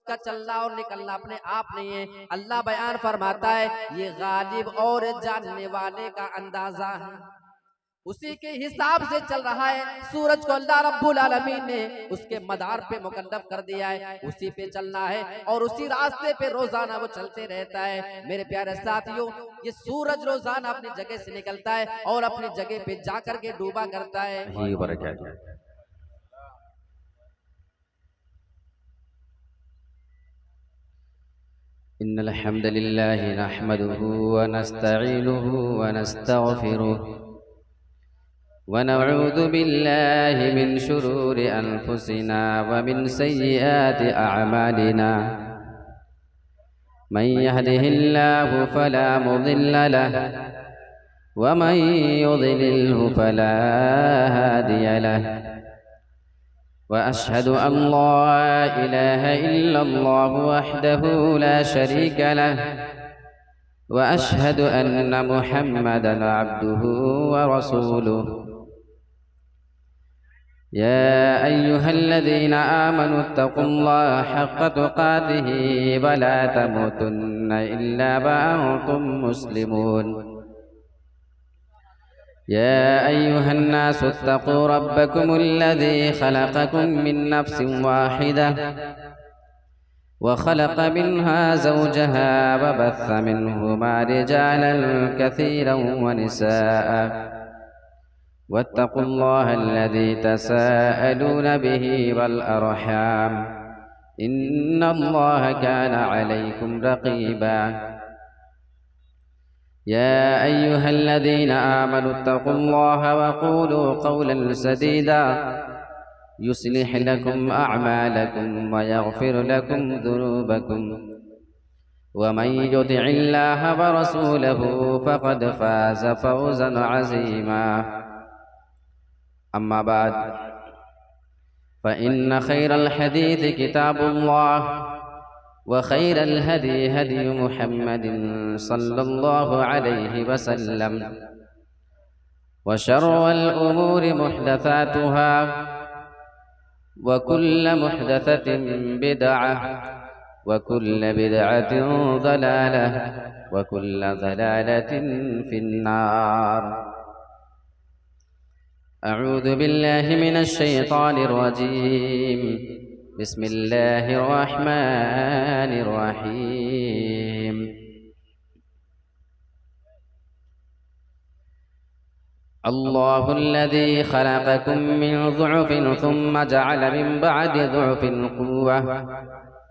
का चलना और निकलना अपने आप नहीं है। अल्लाह बयान फरमाता है ये गालिब और जानने वाले का अंदाजा है, उसी के हिसाब से चल रहा है। सूरज को अल्लाह रब्बुल आलमीन ने उसके मदार पे मुकल्लफ कर दिया है, उसी पे चलना है और उसी रास्ते पे रोजाना वो चलते रहता है। मेरे प्यारे साथियों, ये सूरज रोजाना अपनी जगह से निकलता है और अपनी जगह पे जाकर के डूबा करता है। इन्नल हम्दुलिल्लाहि नहमदुहु व नस्तईनुहु व नस्तगफिरुह व नऊज़ु बिल्लाहि मिन शुरूरि अनफुसिना व मिन सय्यिआति अअमालिना मन यहदिहिल्लाहु फला मुदिल्ल लहु व मन युद्लिल्हु फला हादिय लहु व अशहदु अन ला इलाहा इल्लल्लाह वहदहु ला शरीक लहु व अशहदु अन्न मुहम्मदन अब्दुहु व रसूलुहु या अय्युहल्लज़ीना आमनु इत्तक़ुल्लाहा हक़्क़ तुक़ातिही व ला तमूतुन्ना इल्ला व अंतुम मुस्लिमून या अय्युहन्नासु इत्तक़ू रब्बकुमुल्लज़ी खलक़कुम मिन नफ्सिन वाहिदह व खलक़ मिन्हा ज़ौजहा व बस्स मिन्हुमा रिजालन कसीरन व निसाअ वत्तक़ुल्लाह अल्लज़ी तसाअलून बिही वल अर्हाम इन्नल्लाह कान अलैकुम रक़ीबा या अय्युहल्लज़ीना आमनु इत्तक़ुल्लाह व क़ूलू क़ौलन सदीदा युस्लिह लकुम अअमालकुम व यग़फिर लकुम ज़ुनूबकुम व मन युतिइल्लाह व रसूलहु फ़क़द फ़ाज़ फ़ौज़न अज़ीमा अम्मा बाद फ़इन्न खैरल हदीस किताबुल्लाह व खैरल हदी हदी मुहम्मदिन सल्लल्लाहु अलैहि वसल्लम व शर्रल उमूरि मुहदसातुहा व कुल्ल मुहदसतिन बिदअह व कुल्ल बिदअतिन ज़लालह व कुल्ल ज़लालतिन फिन्नार। अऊज़ु बिल्लाहि मिनश शैतानिर रजीम बिस्मिल्लाहिर रहमानिर रहीम। अल्लाहुल्लज़ी खलक़कुम मिन ज़ुअफ़िन सुम्मा जअल मिन बअदि ज़ुअफ़िन क़ुव्वह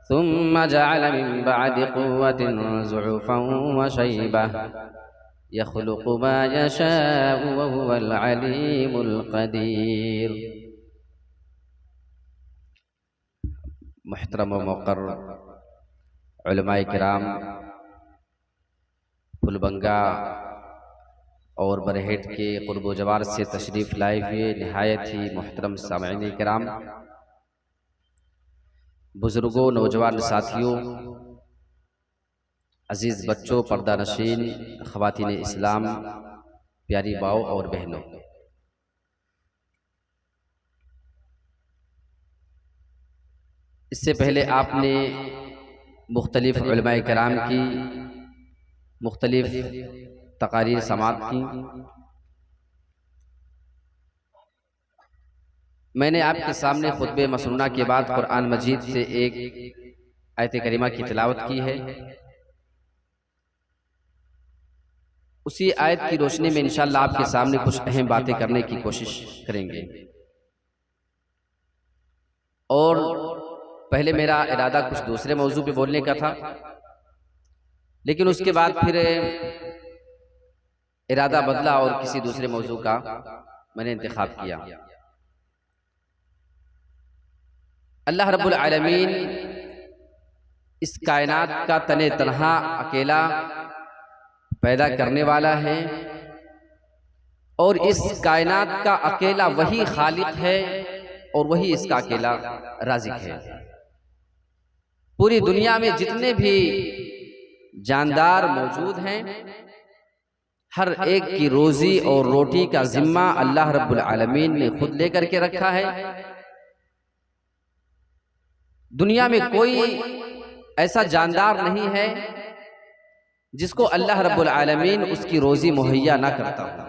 सुम्मा जअल मिन बअदि क़ुव्वतिन ज़ुअफ़न व शैबह यख़्लुक़ु मा यशाअु व हुवल अलीमुल क़दीर। मुहतरम व मुक़र्रर उलमाए किराम, फुलबंगा और बरहेट के क़ुर्ब जवार से तशरीफ़ लाए हुए निहायत ही मुहतरम सामईन किराम, बुज़ुर्गों, नौजवान साथियों, अजीज़ बच्चों, पर्दा नशीन, ख़वातीन इस्लाम, प्यारी माओ और बहनों, इससे पहले आपने मुख्तलिफ उलमाए किराम की मुख्तलिफ तकारीर समाअत की। मैंने आपके सामने खुतबे मसनूना के बाद कुरान मजीद से एक आयत करीमा की तिलावत की है। उसी आयत की रोशनी में इंशाअल्लाह आपके सामने कुछ अहम बातें करने की कोशिश करेंगे। और पहले मेरा इरादा कुछ दूसरे मौजू पे बोलने का था, लेकिन उसके बाद फिर इरादा बदला और किसी दूसरे मौजू का मैंने इंतखाब किया। अल्लाह रब्बुल आलमीन इस कायनात का तने तन्हा अकेला पैदा करने वाला है और इस कायनात का अकेला वही खालिक है और वही इसका अकेला राज़िक है। पूरी दुनिया में जितने भी जानदार मौजूद हैं, हर एक की रोजी और रोटी का जिम्मा अल्लाह रब्बुल आलमीन ने खुद लेकर के रखा है। दुनिया में कोई ऐसा जानदार नहीं है जिसको अल्लाह रब्बुल आलमीन उसकी रोजी मुहैया ना करता हो।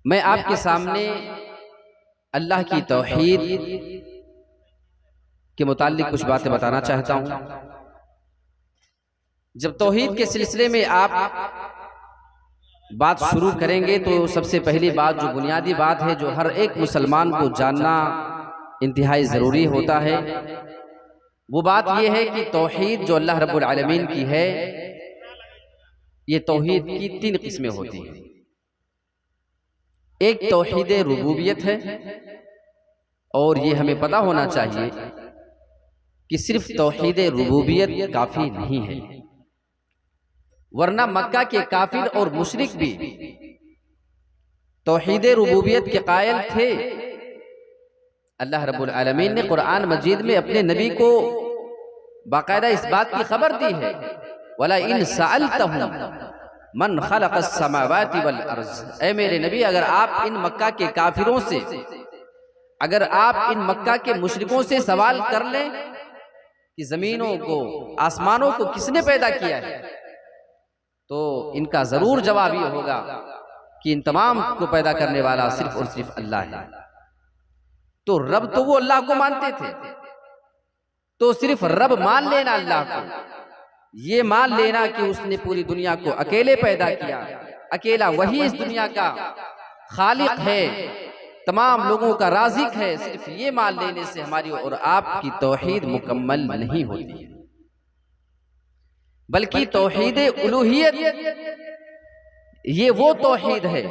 मैं आपके सामने अल्लाह की तौहीद के मुताल्लिक कुछ बातें बताना चाहता हूं। जब तौहीद के सिलसिले में आप बात शुरू करेंगे तो सबसे पहली बात, जो बुनियादी बात है, जो हर एक मुसलमान को जानना इंतहाई ज़रूरी होता है, वो बात यह है कि तौहीद जो अल्लाह रब्बुल आलमीन की है, ये तौहीद की 3 किस्में होती हैं। एक तौहीद रुबूबियत है, और ये हमें पता होना चाहिए कि सिर्फ तौहीद रुबूबियत काफ़ी नहीं है, वरना मक्का के काफिर और मुशरिक भी तौहीद रुबूबियत के कायल थे। अल्लाह रब्बुल आलमीन ने कुरान मजीद में अपने नबी को बाकायदा इस बात की खबर दी है, वला इन सअलतहुम मन खलक़स समावाति वल अर्ज़। ऐ मेरे नबी, अगर आप इन मक्का के काफिरों से, अगर आप इन मक्का के मुशरिकों से सवाल कर लें कि जमीनों को, आसमानों को किसने पैदा किया है, तो इनका जरूर जवाब ये होगा कि इन तमाम को पैदा करने वाला सिर्फ और सिर्फ अल्लाह है। तो रब तो वो अल्लाह को मानते थे, तो सिर्फ रब मान लेना अल्लाह को, ये मान लेना कि उसने पूरी दुनिया को अकेले पैदा किया, अकेला वही इस दुनिया का खालिक है, तमाम लोगों का राज़िक है, सिर्फ ये मान लेने से हमारी और आपकी तौहीद मुकम्मल नहीं होती है। बल्कि तौहीद उलूहियत ये वो तौहीद है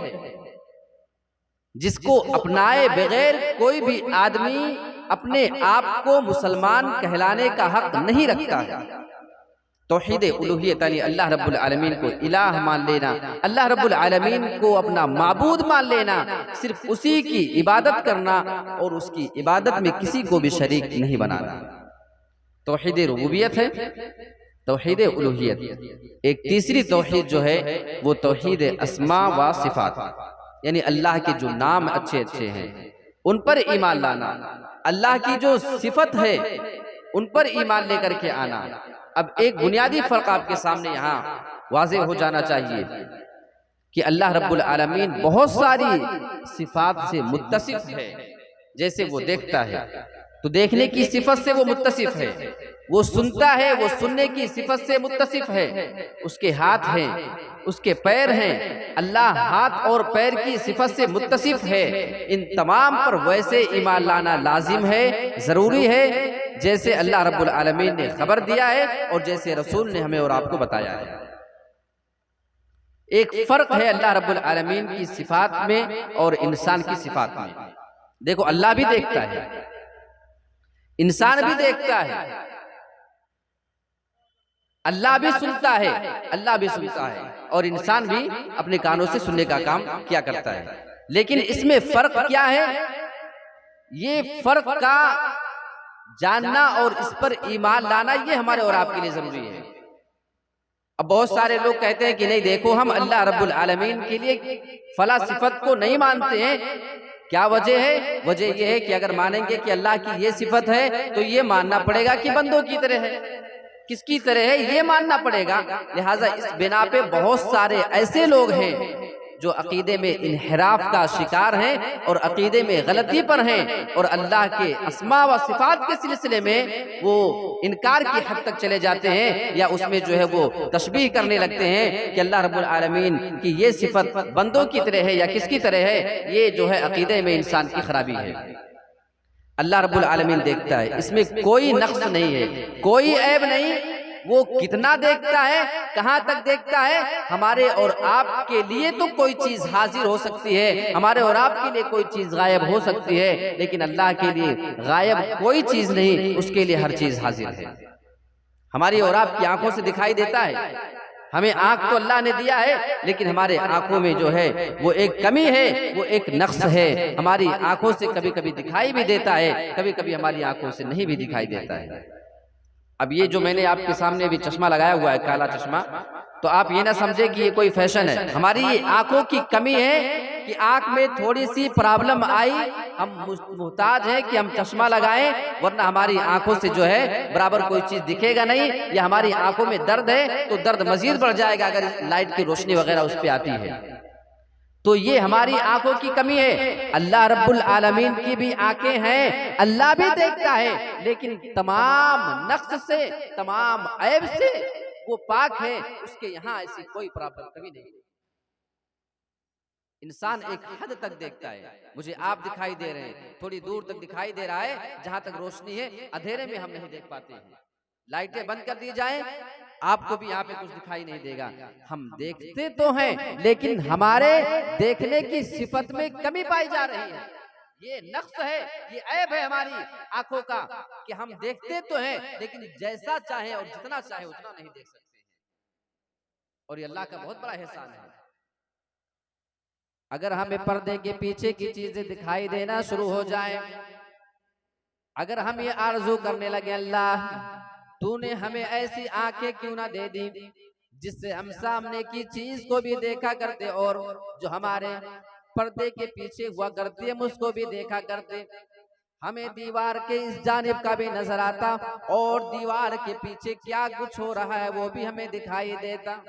जिसको अपनाए बगैर कोई भी आदमी अपने आप को मुसलमान कहलाने का हक नहीं रखता है। तौहीद उलूहियत यानी अल्लाह रब्बुल आलमीन को इलाह मान लेना, अल्लाह रब्बुल आलमीन को अपना माबूद मान लेना, सिर्फ उसी की इबादत करना और उसकी इबादत में किसी को भी शरीक नहीं बनाना, तौहीद रुबूबियत है। तौहीद उलूहियत। एक तीसरी तौहीद जो है वो तौहीद अस्मा व सिफात, यानी अल्लाह के जो नाम अच्छे अच्छे हैं उन पर ईमान लाना, अल्लाह की जो सिफत है उन पर ईमान लेकर के आना। अब एक बुनियादी फर्क आपके सामने यहाँ वाज़ेह हो जाना चाहिए कि अल्लाह रब्बुल आलमीन बहुत सारी सिफात से मुत्तसिफ है। जैसे वो देखता है तो देखने की सिफत से वो मुत्तसिफ है, वो सुनता है, वो सुनने की सिफत से मुत्तसिफ है, उसके हाथ हैं, उसके पैर हैं, अल्लाह हाथ और पैर की सिफत से मुत्तसिफ है। इन तमाम पर वैसे ईमान लाना लाजिम है, जरूरी है, जैसे अल्लाह रब्बुल आलमीन ने खबर दिया है और जैसे रसूल ने हमें और आपको बताया है। एक फर्क है अल्लाह रब्बुल आलमीन की सिफात में और इंसान की सिफात में। देखो, अल्लाह भी देखता है, इंसान भी देखता है, अल्लाह भी सुनता है, अल्लाह भी सुनता है, और इंसान भी अपने कानों से सुनने का काम क्या करता है। लेकिन इसमें फर्क क्या है, ये फर्क का जानना और इस पर ईमान लाना ये हमारे और आपके लिए जरूरी है। अब बहुत सारे लोग कहते हैं कि नहीं, देखो हम अल्लाह रब्बुल आलमीन के लिए फला सिफत को नहीं मानते हैं। क्या वजह है? वजह यह है कि अगर मानेंगे कि अल्लाह की ये सिफत है तो ये मानना पड़ेगा कि बंदों की तरह है। किसकी तरह है ये मानना पड़ेगा। लिहाजा इस बिना पे बहुत सारे ऐसे लोग हैं जो अकीदे में इन्हिराफ का शिकार हैं और अकीदे में गलती पर हैं और अल्लाह के अस्मा व सिफात के सिलसिले में वो इनकार की हद तक चले जाते हैं, या उसमें जो है वो तशबीह करने लगते हैं कि अल्लाह रब्बुल आलमीन की ये सिफत बंदों की तरह है या किसकी तरह है। ये जो है अकीदे में इंसान की खराबी है। अल्लाह रब्बुल आलमीन देखता है, इसमें कोई नक्स नहीं है, कोई ऐब नहीं। वो कितना देखता है, कहाँ तक देखता है। हमारे और आपके लिए तो कोई चीज हाजिर हो सकती है, हमारे और आपके लिए कोई चीज गायब हो सकती है, लेकिन अल्लाह के लिए गायब कोई चीज नहीं, उसके लिए हर चीज हाजिर है। हमारी और आपकी आंखों से दिखाई देता है, हमें आंख तो अल्लाह ने दिया है, लेकिन हमारे आंखों में जो है वो एक कमी है, वो एक नक्स है। हमारी आंखों से कभी कभी दिखाई भी देता है, कभी कभी हमारी आंखों से नहीं भी दिखाई देता है। अब ये जो मैंने आपके सामने अभी चश्मा लगाया हुआ है, काला चश्मा, तो आप ये ना समझे कि ये कोई फैशन है। हमारी ये आंखों की कमी है कि आंख में थोड़ी सी प्रॉब्लम आई, हम मुहताज हैं कि हम चश्मा लगाएं, वरना हमारी आंखों से जो है बराबर कोई चीज दिखेगा नहीं, या हमारी आंखों में दर्द है तो दर्द मजीद बढ़ जाएगा अगर लाइट की रोशनी वगैरह उस पर आती है। तो ये हमारी आंखों की कमी है। अल्लाह रब्बुल आलमीन की भी आंखें हैं, अल्लाह भी देखता है, लेकिन तमाम नक्स से, तमाम ऐब से वो पाक है, उसके यहाँ ऐसी कोई प्रॉब्लम कभी नहीं। इंसान एक हद तक देखता है, मुझे आप दिखाई दे रहे हैं, थोड़ी दूर तक दिखाई दे रहा है, जहां तक रोशनी है अंधेरे में हम नहीं देख पाते हैं। लाइटें बंद कर दी जाए, आपको भी यहाँ पे कुछ दिखाई नहीं देगा। हम देखते तो हैं, लेकिन हमारे देखने की सिफत में कमी पाई जा रही है। ये नक्स है, ये ऐब है हमारी आंखों का कि हम देखते तो हैं, लेकिन जैसा चाहे और जितना चाहे उतना नहीं देख सकते हैं। और ये अल्लाह का बहुत बड़ा एहसान है। अगर हमें पर्दे के पीछे की चीजें दिखाई देना शुरू हो जाए, अगर हम ये आरज़ू करने लगे, अल्लाह तूने हमें ऐसी आंखें क्यों ना दे दी जिससे हम सामने की चीज को भी देखा करते और जो हमारे पर्दे के पीछे हुआ करती है उसको भी देखा करते, हमें दीवार के इस जानिब का भी नजर आता और दीवार के पीछे क्या कुछ हो रहा है वो भी हमें दिखाई देता।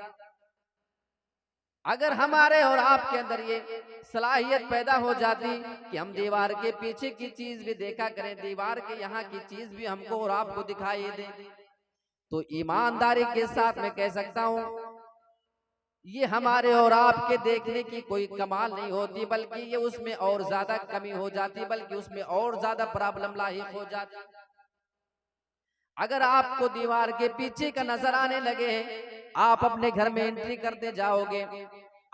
अगर हमारे और आपके अंदर ये सलाहियत पैदा हो जाती कि हम दीवार के पीछे की चीज भी देखा करें, दीवार के यहाँ की चीज भी हमको और आपको दिखाई दे, तो ईमानदारी के साथ मैं कह सकता हूँ ये हमारे और आपके देखने की कोई कमाल नहीं होती, बल्कि ये उसमें और ज्यादा कमी हो जाती, बल्कि उसमें और ज्यादा प्रॉब्लम लाहिक हो जाती। अगर आपको दीवार के पीछे का नजर आने लगे, आप अपने घर में एंट्री करते जाओगे,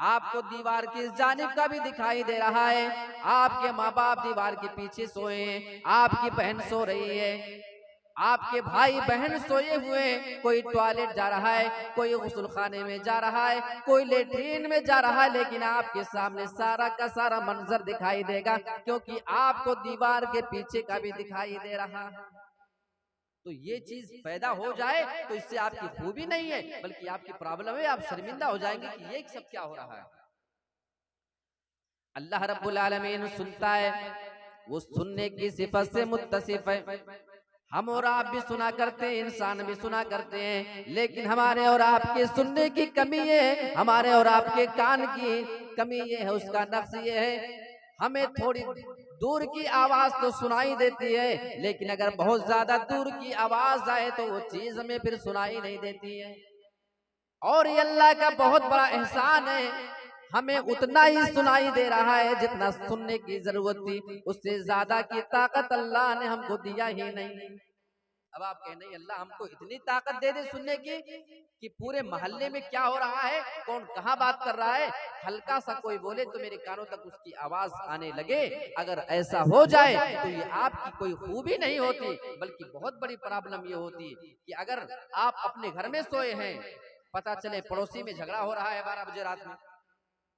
आपको दीवार की जानिब का भी दिखाई दे रहा है, आपके माँ बाप दीवार के पीछे सोए हैं, आपकी बहन सो रही है, आपके भाई बहन सोए हुए हैं, कोई टॉयलेट जा रहा है, कोई गुस्ल खाने में जा रहा है, कोई लेट्रिन में जा रहा है, लेकिन आपके सामने सारा का सारा मंजर दिखाई देगा, क्योंकि आपको दीवार के पीछे का भी दिखाई दे रहा है। तो ये चीज पैदा हो जाए तो इससे आपकी खूबी नहीं है, बल्कि आपकी प्रॉब्लम है। आप शर्मिंदा हो जाएंगे कि ये सब क्या हो रहा है। अल्लाह रब्बुल आलमीन सुनता है, वो सुनने की सिफत से मुत्तसिफ है। हम और आप भी सुना करते हैं, इंसान भी सुना करते हैं, लेकिन हमारे और आपके सुनने की कमी है, हमारे और आपके कान की कमी ये है, उसका नक्स ये है, हमें थोड़ी दूर की आवाज तो सुनाई देती है, लेकिन अगर बहुत ज्यादा दूर की आवाज आए तो वो चीज हमें फिर सुनाई नहीं देती है। और ये अल्लाह का बहुत बड़ा एहसान है, हमें उतना ही सुनाई दे रहा है जितना सुनने की जरूरत थी, उससे ज्यादा की ताकत अल्लाह ने हमको दिया ही नहीं। अब आप कहें नहीं अल्लाह हमको इतनी ताकत दे दे सुनने की कि पूरे मोहल्ले में क्या हो रहा है, कौन कहाँ बात कर रहा है, हल्का सा कोई बोले तो मेरे कानों तक उसकी आवाज आने लगे। अगर ऐसा हो जाए तो ये आपकी कोई खूबी नहीं होती, बल्कि बहुत बड़ी प्रॉब्लम ये होती कि अगर आप अपने घर में सोए हैं, पता चले पड़ोसी में झगड़ा हो रहा है 12 बजे रात में,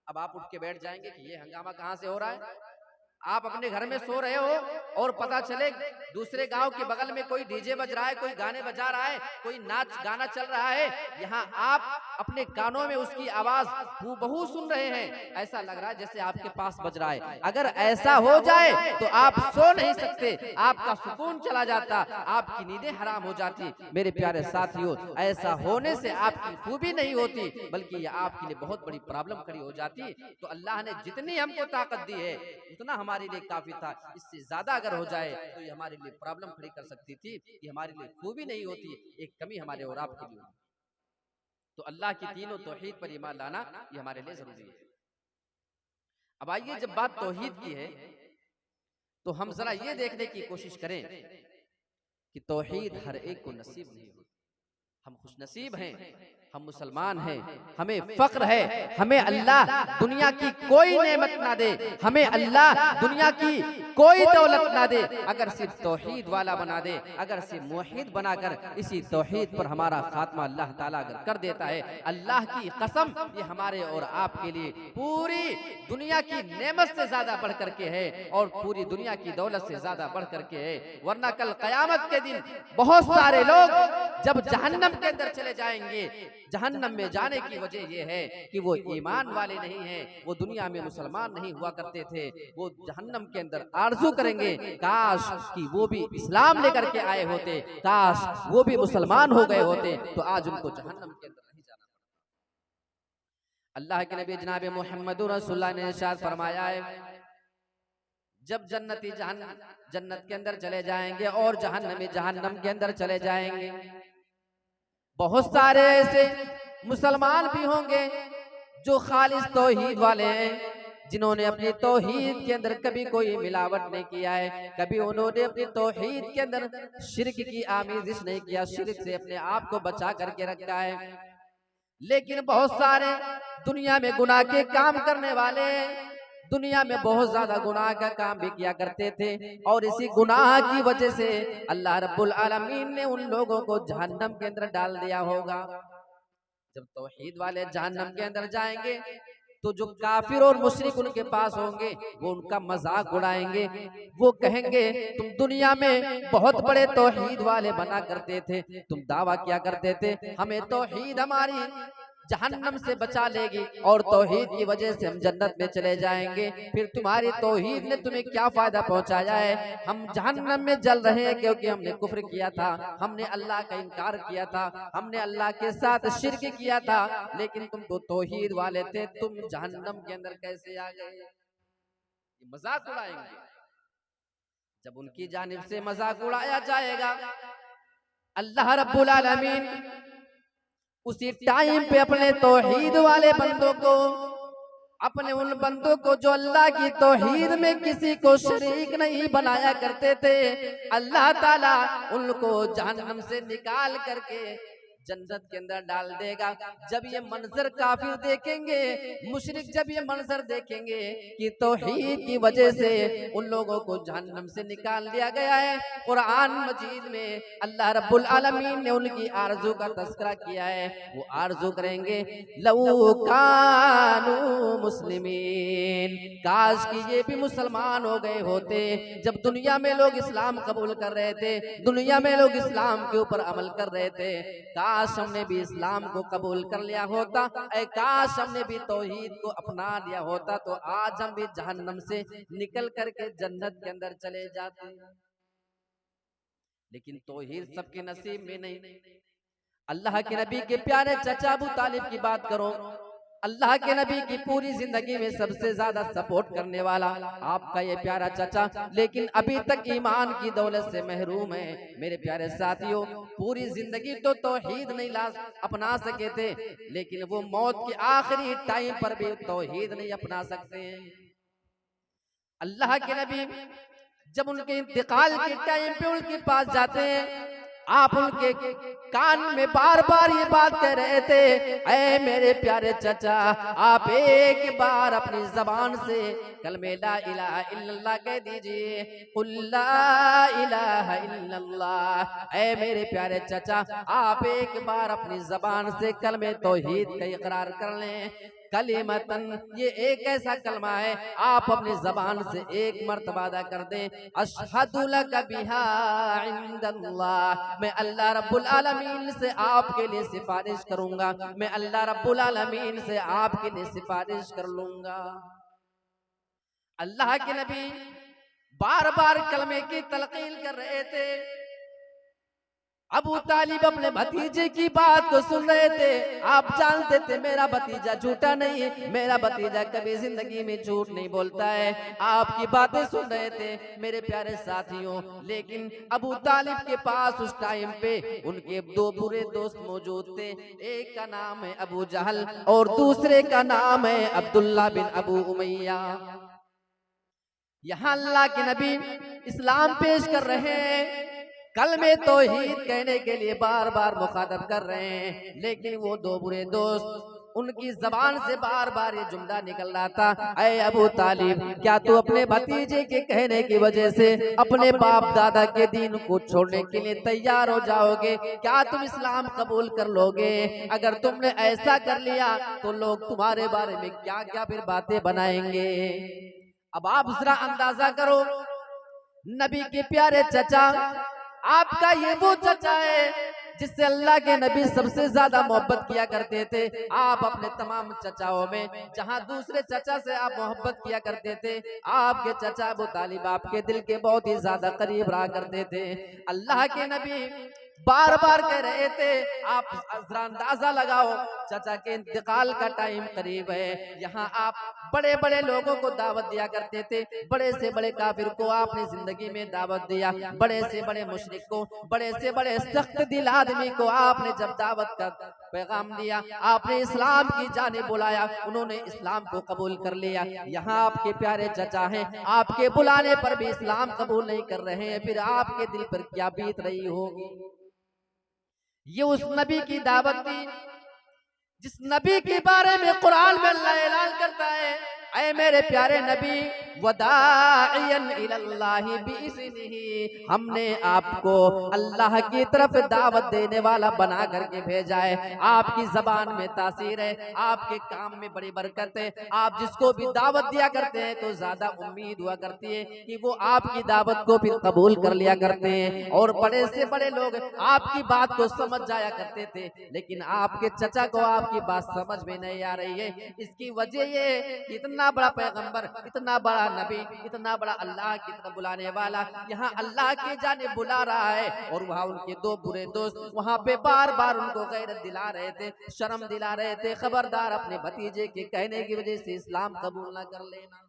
अब आप उठ के बैठ जाएंगे कि ये हंगामा कहाँ से हो रहा है। आप अपने घर में सो रहे हो और पता चले दूसरे गांव के बगल में कोई डीजे बज रहा है, कोई गाने बजा रहा है, कोई नाच गाना चल रहा है, यहाँ आप अपने कानों में उसकी आवाज हूबहू सुन रहे हैं, ऐसा लग रहा है जैसे आपके पास बज रहा है। अगर ऐसा हो जाए तो आप सो नहीं सकते, आपका सुकून चला जाता, आपकी नींदें हराम हो जाती। मेरे प्यारे साथियों, ऐसा होने से आपकी खूबी नहीं होती, बल्कि ये आपके लिए बहुत बड़ी प्रॉब्लम खड़ी हो जाती। तो अल्लाह ने जितनी हमको ताकत दी है उतना हमारे लिए काफी था, इससे ज्यादा अगर हो जाए तो ये हमारे लिए प्रॉब्लम खड़ी कर सकती थी, ये हमारे लिए खूबी नहीं होती, एक कमी हमारे और आपके लिए। तो अल्लाह की तीनों तौहीद पर ईमान लाना ये हमारे लिए जरूरी है। अब आइए, जब बात तौहीद की है तो हम जरा ये देखने की कोशिश करें कि तौहीद हर एक को नसीब नहीं होती। हम खुशनसीब हैं, हम मुसलमान हैं, हमें फक्र है, हमें अल्लाह दुनिया की कोई नेमत ना दे, हमें अल्लाह दुनिया की कोई दौलत ना दे, अगर सिर्फ तौहीद वाला बना दे, अगर सिर्फ मुवहिद बनाकर इसी तौहीद पर हमारा खात्मा अल्लाह ताला अगर कर देता है, अल्लाह की कसम ये हमारे और आपके लिए पूरी दुनिया की नेमत से ज्यादा बढ़ करके है और पूरी दुनिया की दौलत से ज्यादा बढ़ करके है। वरना कल कयामत के दिन बहुत सारे लोग जब जहन्नम के अंदर चले जाएंगे जहन्नम में जाने की वजह यह है कि वो ईमान वाले नहीं हैं, वो दुनिया में मुसलमान नहीं हुआ करते थे। वो जहन्नम के अंदर आरज़ू करेंगे काश कि वो भी इस्लाम लेकर के आए होते, काश वो भी मुसलमान हो गए होते, तो आज उनको जहन्नम के अंदर नहीं जाना। अल्लाह के नबी जनाब मोहम्मद रसूलुल्लाह ने इरशाद फरमाया है, जब जन्नती जन्नत के अंदर चले जाएंगे और जहन्नमी जहन्नम के अंदर चले जाएंगे, बहुत सारे ऐसे मुसलमान भी होंगे जो खालिस तौहीद वाले हैं, जिन्होंने अपनी तौहीद के अंदर कभी कोई मिलावट नहीं किया है, कभी उन्होंने अपनी तौहीद के अंदर शिर्क की आमेज़िश नहीं किया, शिर्क से अपने आप को बचा करके रखा है। लेकिन बहुत सारे दुनिया में गुनाह के काम करने वाले दुनिया में बहुत ज्यादा गुनाह का काम भी किया करते थे, और इसी गुनाह की वजह से अल्लाह रब्बुल आलमीन ने उन लोगों को जहन्नम के अंदर डाल दिया होगा। जब तौहीद वाले जहन्नम के अंदर जाएंगे तो जो काफिर और मुशरिक उनके पास होंगे वो उनका मजाक उड़ाएंगे, वो कहेंगे तुम दुनिया में बहुत बड़े तौहीद वाले बना करते थे, तुम दावा किया करते थे हमें तौहीद हमारी जहन्नम से बचा लेगी और तौहीद की वजह से हम जन्नत में चले जाएंगे, फिर तुम्हारी तौहीद ने तुम्हें क्या फायदा पहुंचाया है? हम जहन्नम में जल रहे हैं क्योंकि हमने कुफ्र किया था, हमने अल्लाह का इनकार किया था, हमने अल्लाह के साथ शिर्क किया था, लेकिन तुम तो तौहीद वाले थे, तुम जहन्नम के अंदर कैसे आ गए? मजाक उड़ाएंगे। जब उनकी जानिब से मजाक उड़ाया जाएगा, अल्लाह रब्बुल आलमीन उसी टाइम पे अपने तौहीद वाले बंदों को, अपने उन बंदों को जो अल्लाह की तौहीद में किसी को शरीक नहीं बनाया करते थे, अल्लाह ताला उनको जहन्नम से निकाल करके जन्नत के अंदर डाल देगा। जब ये मंजर काफिर देखेंगे, मुशरिक जब ये मंजर देखेंगे कि तौहीद की वजह से उन लोगों को जहन्नम से निकाल दिया गया है, कुरान मजीद में अल्लाह रब्बुल आलमीन ने उनकी आरज़ू का तज़किरा किया है। वो आरज़ू करेंगे लौ कानू मुस्लिमीन, काश कि ये भी मुसलमान हो गए होते। जब दुनिया में लोग इस्लाम कबूल कर रहे थे, दुनिया में लोग इस्लाम के ऊपर अमल कर रहे थे, काश हमने भी इस्लाम को कबूल कर लिया होता, काश हमने भी तौहीद को अपना लिया होता, तो आज हम भी जहन्नम से निकल करके जन्नत के अंदर चले जाते। लेकिन तौहीद सबके नसीब में नहीं। अल्लाह के नबी के प्यारे चाचा अबू तालिब की बात करो, अल्लाह के नबी की पूरी जिंदगी में सबसे ज्यादा सपोर्ट करने वाला आपका ये प्यारा चाचा, लेकिन अभी तक ईमान की दौलत से महरूम है। मेरे प्यारे साथियों, पूरी जिंदगी तो तौहीद नहीं ला अपना सके थे, लेकिन वो मौत के आखिरी टाइम पर भी तौहीद नहीं अपना सकते हैं। अल्लाह के नबी जब उनके इंतकाल के टाइम पे उनके पास जाते हैं, आप उनके कान में बार बार ये बात कह रहे थे, ऐ मेरे प्यारे चाचा, आप एक बार अपनी जबान से कलमे ला इलाहा इल्लल्लाह कह दीजिए, कुल ला इलाहा इल्लल्लाह। ऐ मेरे प्यारे चाचा, आप एक बार अपनी जबान से कलमे तौहीद का इकरार कर लें। कलिमतन, ये एक ऐसा कलमा है, आप अपनी जबान से एक मर्तबा अदा कर दें, अशहदु लका बिहा इंदल्लाह, मैं अल्लाह रब्बुल आलमीन से आपके लिए सिफारिश करूंगा, मैं अल्लाह रब्बुल आलमीन से आपके लिए सिफारिश कर लूंगा। अल्लाह के नबी बार बार कलमे की तलकीन कर रहे थे। अबू तालिब अपने भतीजे की बात को सुन रहे थे। आप जानते थे मेरा भतीजा झूठा नहीं है, मेरा भतीजा कभी जिंदगी में झूठ नहीं बोलता है। आपकी बातें सुन रहे थे मेरे प्यारे साथियों, लेकिन अबू तालिब के पास उस टाइम पे उनके दो बुरे दोस्त मौजूद थे। एक का नाम है अबू जहल और दूसरे का नाम है अब्दुल्ला बिन अबू उमैया। यहाँ अल्लाह के नबी इस्लाम पेश कर रहे हैं, कलमे तौहीद कहने के लिए बार बार मुखातब कर रहे हैं, लेकिन वो दो बुरे दोस्त उनकी जबान से बार बार ये जुमला निकल रहा था, ऐ अबू तालिब, क्या तू अपने भतीजे के कहने की वजह से अपने बाप दादा के दीन को छोड़ने के लिए तैयार हो जाओगे? क्या तुम इस्लाम कबूल कर लोगे? अगर तुमने ऐसा कर लिया तो लोग तुम्हारे बारे में क्या क्या फिर बातें बनाएंगे। अब आप जरा अंदाजा करो, नबी के प्यारे चचा आपका ये वो चचा है जिससे अल्लाह के नबी सबसे ज्यादा मोहब्बत किया करते थे। आप अपने तमाम चचाओं में जहां दूसरे चचा से आप मोहब्बत किया करते थे, आपके चचा अबू तालिब आपके दिल के बहुत ही ज्यादा करीब रहा करते थे। अल्लाह के नबी बार बार कह रहे थे, आप जरा अंदाजा लगाओ, चचा के इंतकाल का टाइम करीब है। यहाँ आप बड़े बड़े लोगों को दावत दिया करते थे, बड़े से बड़े काफिर को आपने जिंदगी में दावत दिया, बड़े से बड़े मुशरिक को, बड़े से बड़े सख्त दिल आदमी को आपने जब दावत का पैगाम दिया, आपने इस्लाम की जानिब बुलाया, उन्होंने इस्लाम को कबूल कर लिया। यहाँ आपके प्यारे चचा हैं, आपके बुलाने पर भी इस्लाम कबूल नहीं कर रहे हैं, फिर आपके दिल पर क्या बीत रही होगी। ये उस नबी की दावत थी जिस नबी के बारे में कुरान में अल्लाह ऐलान करता है, ऐ मेरे प्यारे नबी, वदाइयन इलल्लाहि बिइज़्निही, हमने आपको अल्लाह की तरफ दावत देने वाला बना करके भेजा है। आपकी जबान में तासीर है, आपके काम में बड़ी बरकत है। आप जिसको भी दावत दिया करते हैं तो ज्यादा उम्मीद हुआ करती है कि वो आपकी दावत को फिर कबूल कर लिया करते हैं। और बड़े से बड़े लोग आपकी बात को समझ जाया करते थे, लेकिन आपके चचा को आपकी बात समझ में नहीं आ रही है। इसकी वजह ये कि इतना बड़ा पैगंबर, इतना बड़ा नबी, इतना बड़ा अल्लाह की तरफ बुलाने वाला यहाँ अल्लाह की जानिब बुला रहा है, और वहाँ उनके दो बुरे दोस्त वहाँ पे बार बार उनको गैरत दिला रहे थे, शर्म दिला रहे थे, खबरदार अपने भतीजे के कहने की वजह से इस्लाम कबूल ना कर लेना।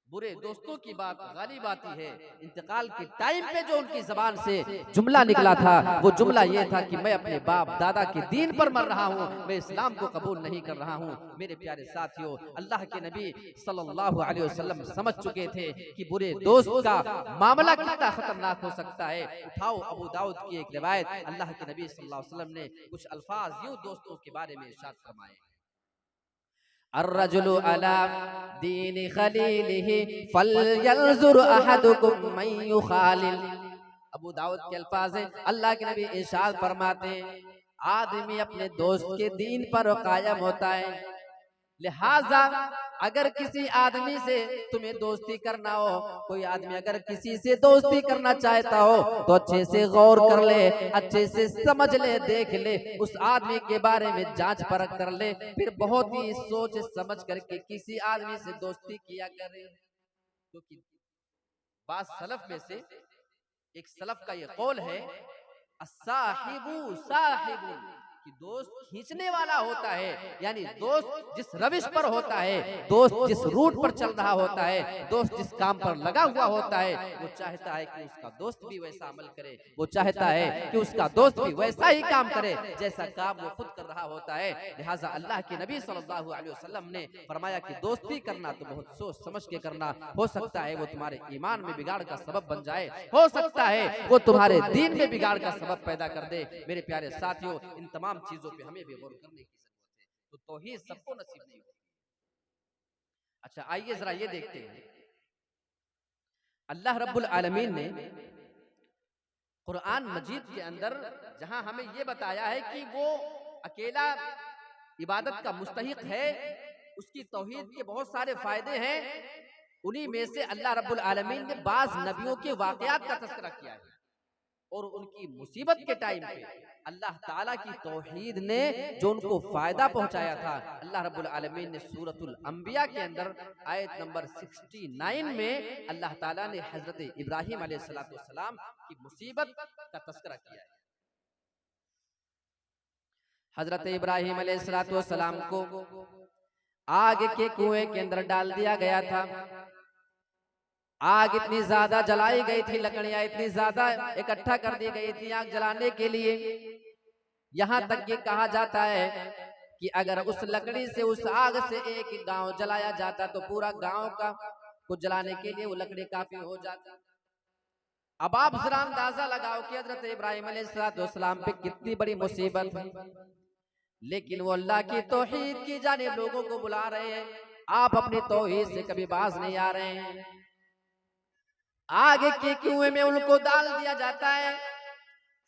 बुरे दोस्तों की बात गालिब आती है। इंतकाल के टाइम पे जो उनकी जबान से जुमला निकला था, वो जुमला ये था कि मैं अपने बाप दादा के दीन पर मर रहा हूँ, मैं इस्लाम को कबूल नहीं कर रहा हूँ। मेरे प्यारे साथियों, अल्लाह के नबी सल्लल्लाहु अलैहि वसल्लम समझ चुके थे कि बुरे दोस्त का मामला कितना खतरनाक हो सकता है। उठाओ अबू दाऊद की एक रिवायत, अल्लाह के नबी सल्लल्लाहु अलैहि वसल्लम ने कुछ अल्फाज यूं दोस्तों के बारे में इरशाद फरमाए, अर्रजुलु अला दीन खलीलिही फलयंजुर अहदुकुम मन युखालिल। अबू दाऊद के अल्फाज है, अल्लाह के नबी इरशाद फरमाते हैं, आदमी अपने दोस्त के दीन पर कायम होता है, लिहाजा अगर किसी आदमी से तुम्हें दोस्ती करना हो, कोई आदमी अगर किसी से दोस्ती करना चाहता हो तो अच्छे से गौर कर ले, अच्छे से समझ ले, देख ले, उस आदमी के बारे में जांच परख कर ले, फिर बहुत ही सोच समझ करके किसी आदमी से दोस्ती किया करे। क्योंकि बात सलफ में से एक सलफ का ये कौल है, अस्साहिबु साहिबु, कि दोस्त खींचने वाला होता है, यानी दोस्त जिस रविश पर होता है, दोस्त जिस रूट पर चल रहा होता है, दोस्त जिस काम पर लगा हुआ होता है, वो चाहता है कि उसका दोस्त भी वैसा अमल करे, वो चाहता है कि उसका दोस्त भी वैसा ही काम करे जैसा काम वो खुद कर रहा होता है। लिहाजा अल्लाह के नबी सल्लल्लाहु अलैहि वसल्लम ने फरमाया कि दोस्ती करना तो बहुत सोच समझ के करना, हो सकता है वो तुम्हारे ईमान में बिगाड़ का सबब बन जाए, हो सकता है वो तुम्हारे दीन में बिगाड़ का सबब पैदा कर दे। मेरे प्यारे साथियों, इन तमाम चीजों पे हमें भी गौर करने की जरूरत है, तो तौहीद सबको नसीब नहीं होती। अच्छा, आइए जरा ये देखते हैं, अल्लाह रब्बुल आलमीन ने कुरान मजीद के अंदर जहां हमें ये बताया है कि वो अकेला इबादत का मुस्तहिक है, उसकी तौहीद के बहुत सारे फायदे हैं, उन्हीं में से अल्लाह रब्बुल आलमीन ने बाज नबियों के वाकयात का तज़किरा किया है, और उनकी मुसीबत के टाइम पे अल्लाह ताला की तौहीद ने जो उनको फायदा पहुंचाया था, अल्लाह रब्बुल आलमीन ने सूरतुल अंबिया के अंदर आयत नंबर 69 में अल्लाह ताला ने हजरत इब्राहिम अलैहिस्सलाम की मुसीबत का तज़किरा किया है। हजरत इब्राहिम अलैहिस्सलाम को आग के कुएं के अंदर डाल दिया गया था। आग इतनी ज्यादा जलाई गई थी, लकड़ियां इतनी ज्यादा इकट्ठा कर दी गई थी आग जलाने के लिए, यहाँ तक ये कहा जाता है कि अगर उस लकड़ी से, उस आग से एक गांव जलाया जाता तो पूरा गांव का को जलाने के लिए वो लकड़ी काफी हो जाता। अब आप जरा अंदाजा लगाओ कि हजरत इब्राहिम अलैहिस्सलाम पे कितनी बड़ी मुसीबत है, लेकिन वो अल्लाह की तौहीद की जानिब लोगों को बुला रहे हैं। आप अपनी तौहीद से कभी बाज नहीं आ रहे हैं। आगे के कुएं में उनको डाल दिया जाता है।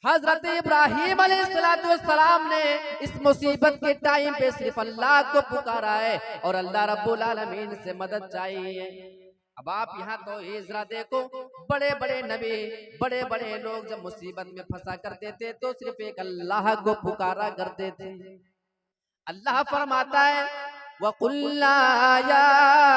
हजरत इब्राहिम अलैहिस्सलाम ने इस मुसीबत के टाइम पे सिर्फ अल्लाह को पुकारा है और अल्लाह रब्बुल आलमीन से मदद चाहिए। अब आप यहाँ तो जरा देखो, बड़े बड़े नबी, बड़े बड़े लोग जब मुसीबत में फंसा करते थे तो सिर्फ एक अल्लाह को पुकारा करते थे। अल्लाह फरमाता है वकुल्ना या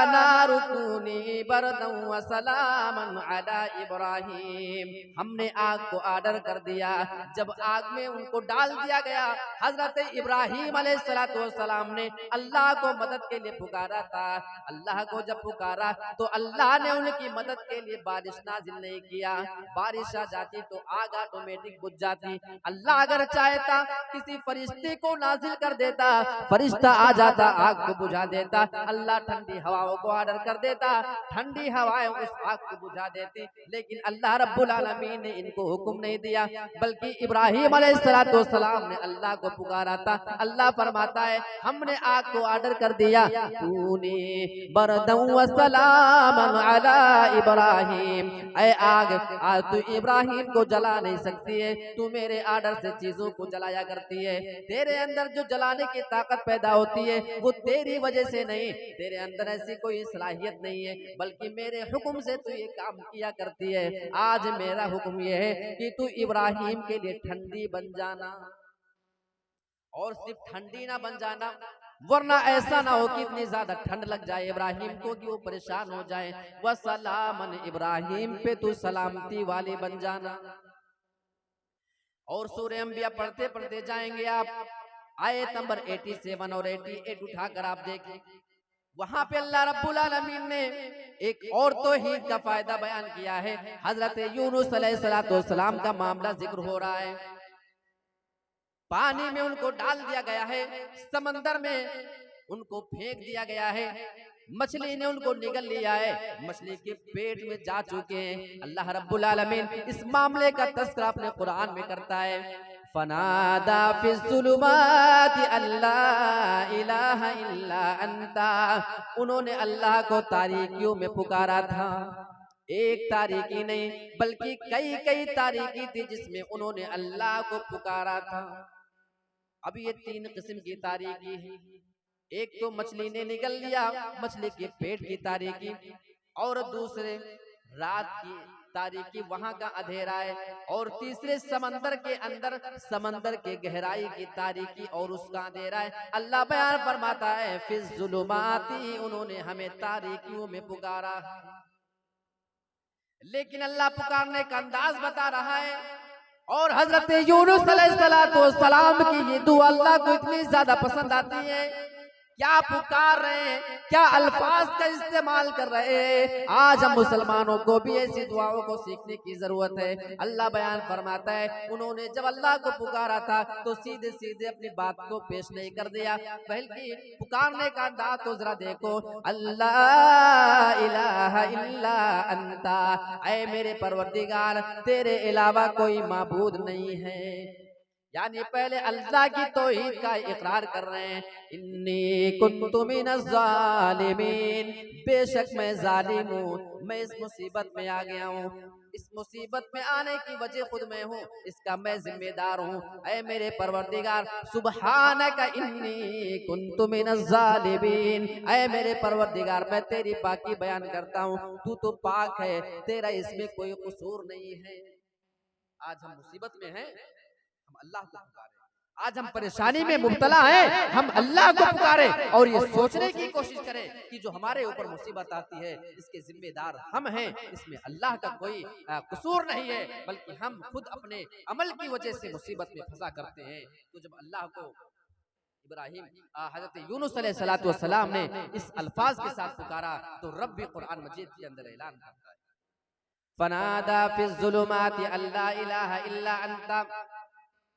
नारु कूनी बरदन व सलामन अला इब्राहिम। हमने आग को ऑर्डर कर दिया, जब आग में उनको डाल दिया गया, हजरत इब्राहिम अलैहिस्सलाम ने अल्लाह को मदद के लिए पुकारा था। अल्लाह को जब पुकारा तो अल्लाह ने उनकी मदद के लिए बारिश नाजिल नहीं किया। बारिश आ जाती तो आग ऑटोमेटिक बुझ जाती। अल्लाह अगर चाहता किसी फरिश्ते को नाजिल कर देता, फरिश्ता आ जाता, आग को बुझा देता। अल्लाह ठंडी हवाओं को ऑर्डर कर देता, ठंडी हवाएं उस आग को बुझा देती। लेकिन अल्लाह रब्बुल आलमीन ने इनको हुक्म नहीं दिया, बल्कि इब्राहिम अलैहिस्सलाम ने अल्लाह को पुकारा था। अल्लाह फरमाता है हमने आग को ऑर्डर कर दिया, कूनी बरदन व सलामन अला इब्राहिम। ऐ आग, आज तू इब्राहिम को जला नहीं सकती है, तू मेरे ऑर्डर से चीजों को जलाया करती है। तेरे अंदर जो जलाने की ताकत पैदा होती है वो तेरी वजह से नहीं, तेरे अंदर ऐसी कोई सलाहियत नहीं है, बल्कि मेरे हुक्म से तू ये काम किया करती है। आज मेरा हुक्म ये है कि तू इब्राहिम के लिए ठंडी बन जाना, और सिर्फ ठंडी ना बन जाना, वरना ऐसा ना हो कि इतनी ज्यादा ठंड लग जाए इब्राहिम को कि वो परेशान हो जाए। वह सलामन इब्राहिम पे तू सलामती वाले बन जाना। और सूरह अंबिया पढ़ते पढ़ते जाएंगे आप, आयत नंबर 87 और 88 उठाकर आप देखें, वहां पे अल्लाह रब्बुल आलमीन ने एक और तौहीद का फायदा बयान किया है। हजरत यूनुस अलैहिस्सलाम का मामला जिक्र हो रहा है। पानी में उनको डाल दिया गया है, समंदर में उनको फेंक दिया गया है, मछली ने उनको निगल लिया है, मछली के पेट में जा चुके हैं। अल्लाह रब्बुल आलमीन इस मामले का तज़किरा अपने कुरान में करता है, फनादा फिज़्ज़ुलुमाति अल्ला इलाहा इल्ला अंता। उन्होंने अल्लाह को तारीकियों में पुकारा था, एक तारीकी नहीं बल्कि कई कई तारीकी थी जिसमें उन्होंने अल्लाह को पुकारा था। अब ये 3 किस्म की तारीकी है, एक तो मछली ने निगल लिया, मछली के पेट की तारीकी, और दूसरे रात की तारीकी, वहां का अंधेरा है, और तीसरे समंदर के अंदर समंदर के गहराई की तारीकी और उसका अंधेरा है। अल्लाह बयान फरमाता है फिज़्ज़ुलुमाती, उन्होंने हमें तारीकियों में पुकारा। लेकिन अल्लाह पुकारने का अंदाज बता रहा है, और हजरत यूनुस अलैहिस्सलाम की ये दुआ अल्लाह को इतनी ज्यादा पसंद आती है। क्या पुकार रहे हैं, क्या अल्फाज का इस्तेमाल कर रहे हैं। आज हम मुसलमानों को भी ऐसी दुआओं को सीखने की जरूरत है। अल्लाह बयान फरमाता है उन्होंने जब अल्लाह को पुकारा था तो सीधे सीधे अपनी बात को पेश नहीं कर दिया, बल्कि पुकारने का अंदाज तो जरा देखो, अल्लाह इलाहा इल्ला अंता, ऐ मेरे परवरदिगार तेरे अलावा कोई माबूद नहीं है। यानी पहले अल्लाह की तौहीद का इकरार कर रहे हैं, इन्नी कुन्तु मिनज़ ज़ालिमीन, बेशक मैं जालिम हूँ, मैं इस मुसीबत में आ गया हूँ, इस मुसीबत में आने की वजह खुद मैं हूँ, इसका मैं जिम्मेदार हूँ। ऐ मेरे परवरदिगार सुब्हानक इन्नी कुन्तु मिनज़ ज़ालिमीन, ऐ मेरे परवरदिगार मैं तेरी पाकी बयान करता हूँ, तू तो पाक है, तेरा इसमें कोई कसूर नहीं है। आज हम मुसीबत में हैं, हम अल्लाह को पुकारें। आज हम परेशानी में मुब्तला हैं, हम अल्लाह को पुकारें और ये सोचने की कोशिश करें कि जो हमारे ऊपर मुसीबत आती है इसके जिम्मेदार हम हैं, इसमें अल्लाह का कोई कसूर नहीं है, बल्कि हम खुद अपने अमल की वजह से मुसीबत में फंसा करते हैं। तो जब अल्लाह को इब्राहिम हजरत यूनुस अलैहिस्सलाम ने इस अल्फाज के साथ पुकारा तो रब भी कुरान मजीद के अंदर ऐलान करता है, फनादा फिज़्ज़ुलुमाति अल्ला इलाहा इल्ला अंता।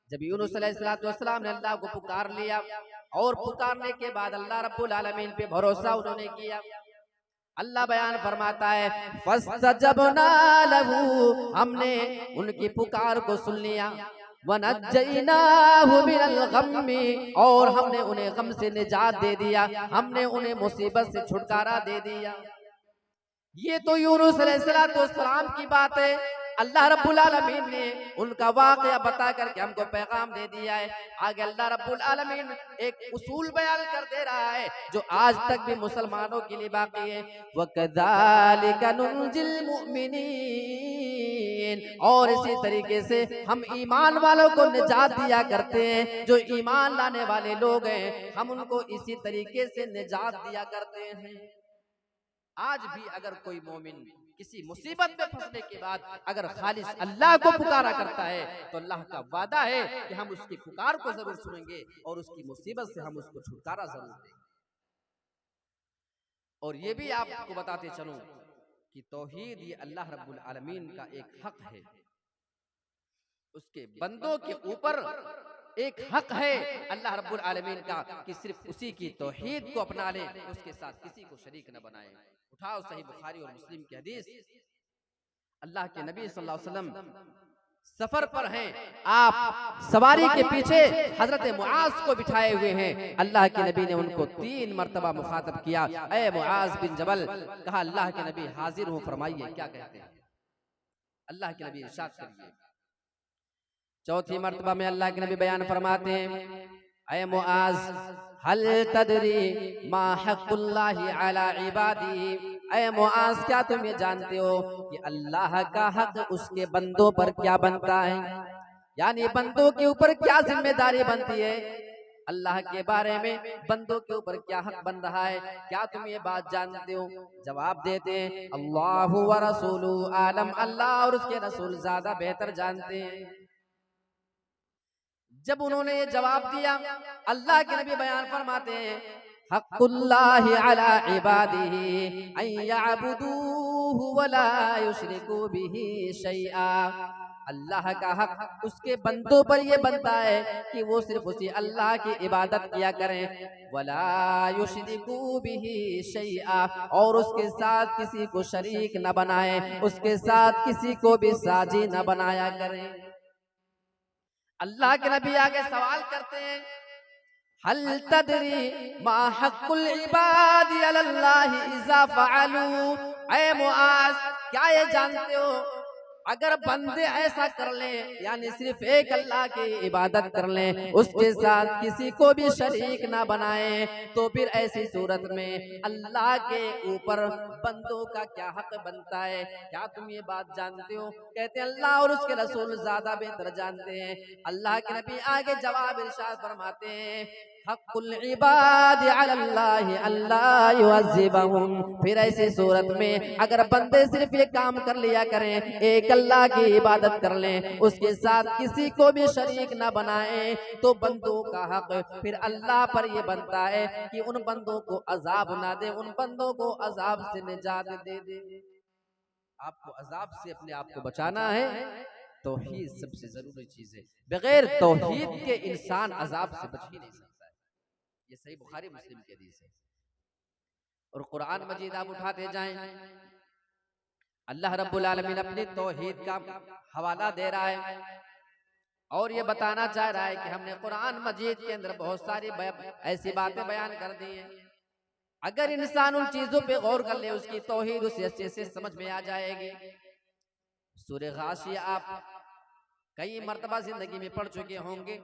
जब यूनुस अलैहिस्सलाम ने अल्लाह को पुकार लिया और पुकारने के बाद अल्लाह रब्बुल आलमीन पे भरोसा उन्होंने किया, अल्लाह बयान फरमाता है फस्तजबना लहू, हमने उनकी पुकार को सुन लिया, वनज्जयनाहु मिनल गम्मी, और हमने उन्हें गम से निजात दे दिया, हमने उन्हें मुसीबत से छुटकारा दे दिया। ये तो यूनुस अलैहिस्सलाम की बात है। अल्लाह रब्बुल आलमीन ने उनका वाक़या बता करके हमको पैगाम दे दिया है। आगे अल्लाह रब्बुल आलमीन एक उसूल बयान कर दे रहा है जो आज तक भी मुसलमानों के लिए बाकी है। वकज़ालिका नुंजिल मुमिनीन, और इसी तरीके से हम ईमान वालों को निजात दिया करते हैं। जो ईमान लाने वाले लोग हैं हम उनको इसी तरीके से निजात दिया करते हैं। आज भी अगर कोई मोमिन किसी मुसीबत में फंसने के बाद अगर खालिस अल्लाह को पुकारा करता है तो अल्लाह का वादा है कि हम उसकी पुकार को जरूर सुनेंगे और उसकी मुसीबत से हम उसको छुटकारा जरूर देंगे। और ये भी आपको बताते चलूं कि तौहीद ये अल्लाह रब्बुल आलमीन का एक हक है, उसके बंदों के ऊपर एक हक है अल्लाह रब्बुल आलमीन का कि सिर्फ उसी की तौहीद को अपना ले, उसके साथ किसी को शरीक न बनाए। उठाओ सही बुखारी और मुस्लिम की हदीस, अल्लाह के नबी सल्लल्लाहु अलैहि वसल्लम सफर पर हैं, आप सवारी के पीछे हजरत मुआज को बिठाए हुए हैं। अल्लाह के नबी ने उनको 3 मरतबा मुखातब किया, ऐ मुआज बिन जबल। कहा अल्लाह के नबी हाजिर हूं, फरमाइए क्या कहते हैं। अल्लाह के नबी इरशाद करिए। चौथी मर्तबा में अल्लाह के नबी बयान फरमाते हैं, ऐ मुआज हल तदरी मा हक़्क़ुल्लाहि अला इबादी। ऐ मुआज क्या तुम ये जानते हो कि अल्लाह का हक उसके बंदों पर क्या बनता है, यानी बंदों के ऊपर क्या जिम्मेदारी बनती है, अल्लाह के बारे में बंदों के ऊपर क्या हक बन रहा है, क्या तुम ये बात जानते हो। जवाब देते हैं अल्लाहु व रसूलुहु आलम, अल्लाह और उसके रसूल ज्यादा बेहतर जानते हैं। जब उन्होंने ये जवाब दिया अल्लाह के नबी बयान फरमाते हैं हक़्क़ुल्लाहि अला इबादिही अन यअबुदूहु व ला युश्रिकू बिही शैआ। अल्लाह का हक उसके बंदों पर ये बनता है कि वो सिर्फ उसी अल्लाह की इबादत किया करें, वला युश्रिकू बिही शैआ, और उसके साथ किसी को शरीक न बनाए, उसके साथ किसी को भी साजी न बनाया करें। अल्लाह के नबी आगे सवाल करते हैं हल तदरी मा हक़्क़ुल इबादी अलल्लाहि इज़ा फ़अलू। ऐ मुआज क्या ये जानते हो अगर बंदे ऐसा कर लें, यानी सिर्फ एक अल्लाह की इबादत कर लें, उसके साथ किसी को भी शरीक ना बनाए, तो फिर ऐसी सूरत में अल्लाह के ऊपर बंदों का क्या हक बनता है, क्या तुम ये बात जानते हो। कहते हैं अल्लाह और उसके रसूल ज्यादा बेहतर जानते हैं। अल्लाह के नबी आगे जवाब इरशाद फरमाते हैं हक़्क़ुल इबाद अलल्लाहि अल्ला युअज़्ज़िबहुम। फिर ऐसी सूरत में अगर बंदे सिर्फ ये काम कर लिया करें, एक अल्लाह की इबादत कर लें, उसके साथ किसी को भी शरीक ना बनाएं, तो बंदों का हक फिर अल्लाह पर ये बनता है कि उन बंदों को अजाब ना दे, उन बंदों को अजाब से निजात दे दे। आपको अजाब से अपने आप को बचाना है, तौहीद सबसे जरूरी चीज है। बगैर तौहीद के इंसान अजाब से बच ही नहीं सकता। ये सही बुखारी मुस्लिम की हदीस है। और कुरान मजीद आप उठाते जाएं, अल्लाह रब्बुल आलमीन अपनी तौहीद का हवाला दे रहा है और ये बताना चाह रहा है कि हमने कुरान मजीद के अंदर बहुत सारी ऐसी बातें बयान कर दी हैं। अगर इंसान उन चीजों पे गौर कर ले, उसकी तौहीद उसे अच्छे से समझ में आ जाएगी। सूरह गाशिया आप कई मर्तबा जिंदगी में पढ़ चुके होंगे।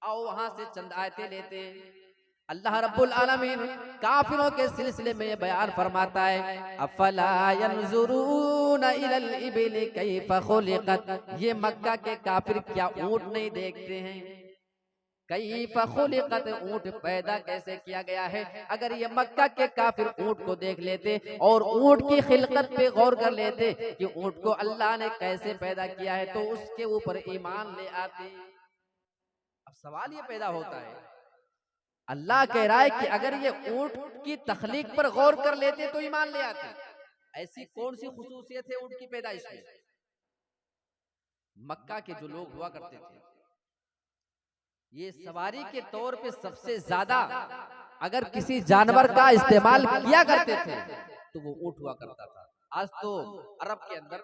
आओ वहां से चंद आयतें लेते हैं। अल्लाह रब्बुल आलमीन काफिरों के सिलसिले में ये बयान फरमाता है अफला यंजुरून इलल इबिल कैफ़ खुलिक़त। ये मक्का के काफिर क्या ऊंट नहीं देखते हैं, कैफ़ खुलिक़त, ऊंट पैदा कैसे किया गया है। अगर ये मक्का के काफिर ऊंट को देख लेते और ऊंट की खिलकत पे गौर कर लेते कि ऊंट को अल्लाह ने कैसे पैदा किया है, तो उसके ऊपर ईमान ले आते। अब सवाल ये पैदा होता है, अल्लाह कह रहा है कि अगर ये ऊंट की तखलीक पर गौर कर लेते तो ईमान ले आते। ऐसी कौन सी खुसूसियत है ऊंट की पैदाइश में। मक्का के जो लोग हुआ करते थे, ये सवारी के तौर पे सबसे ज्यादा अगर किसी जानवर का इस्तेमाल किया करते थे तो वो ऊंट हुआ करता था। आज तो अरब के अंदर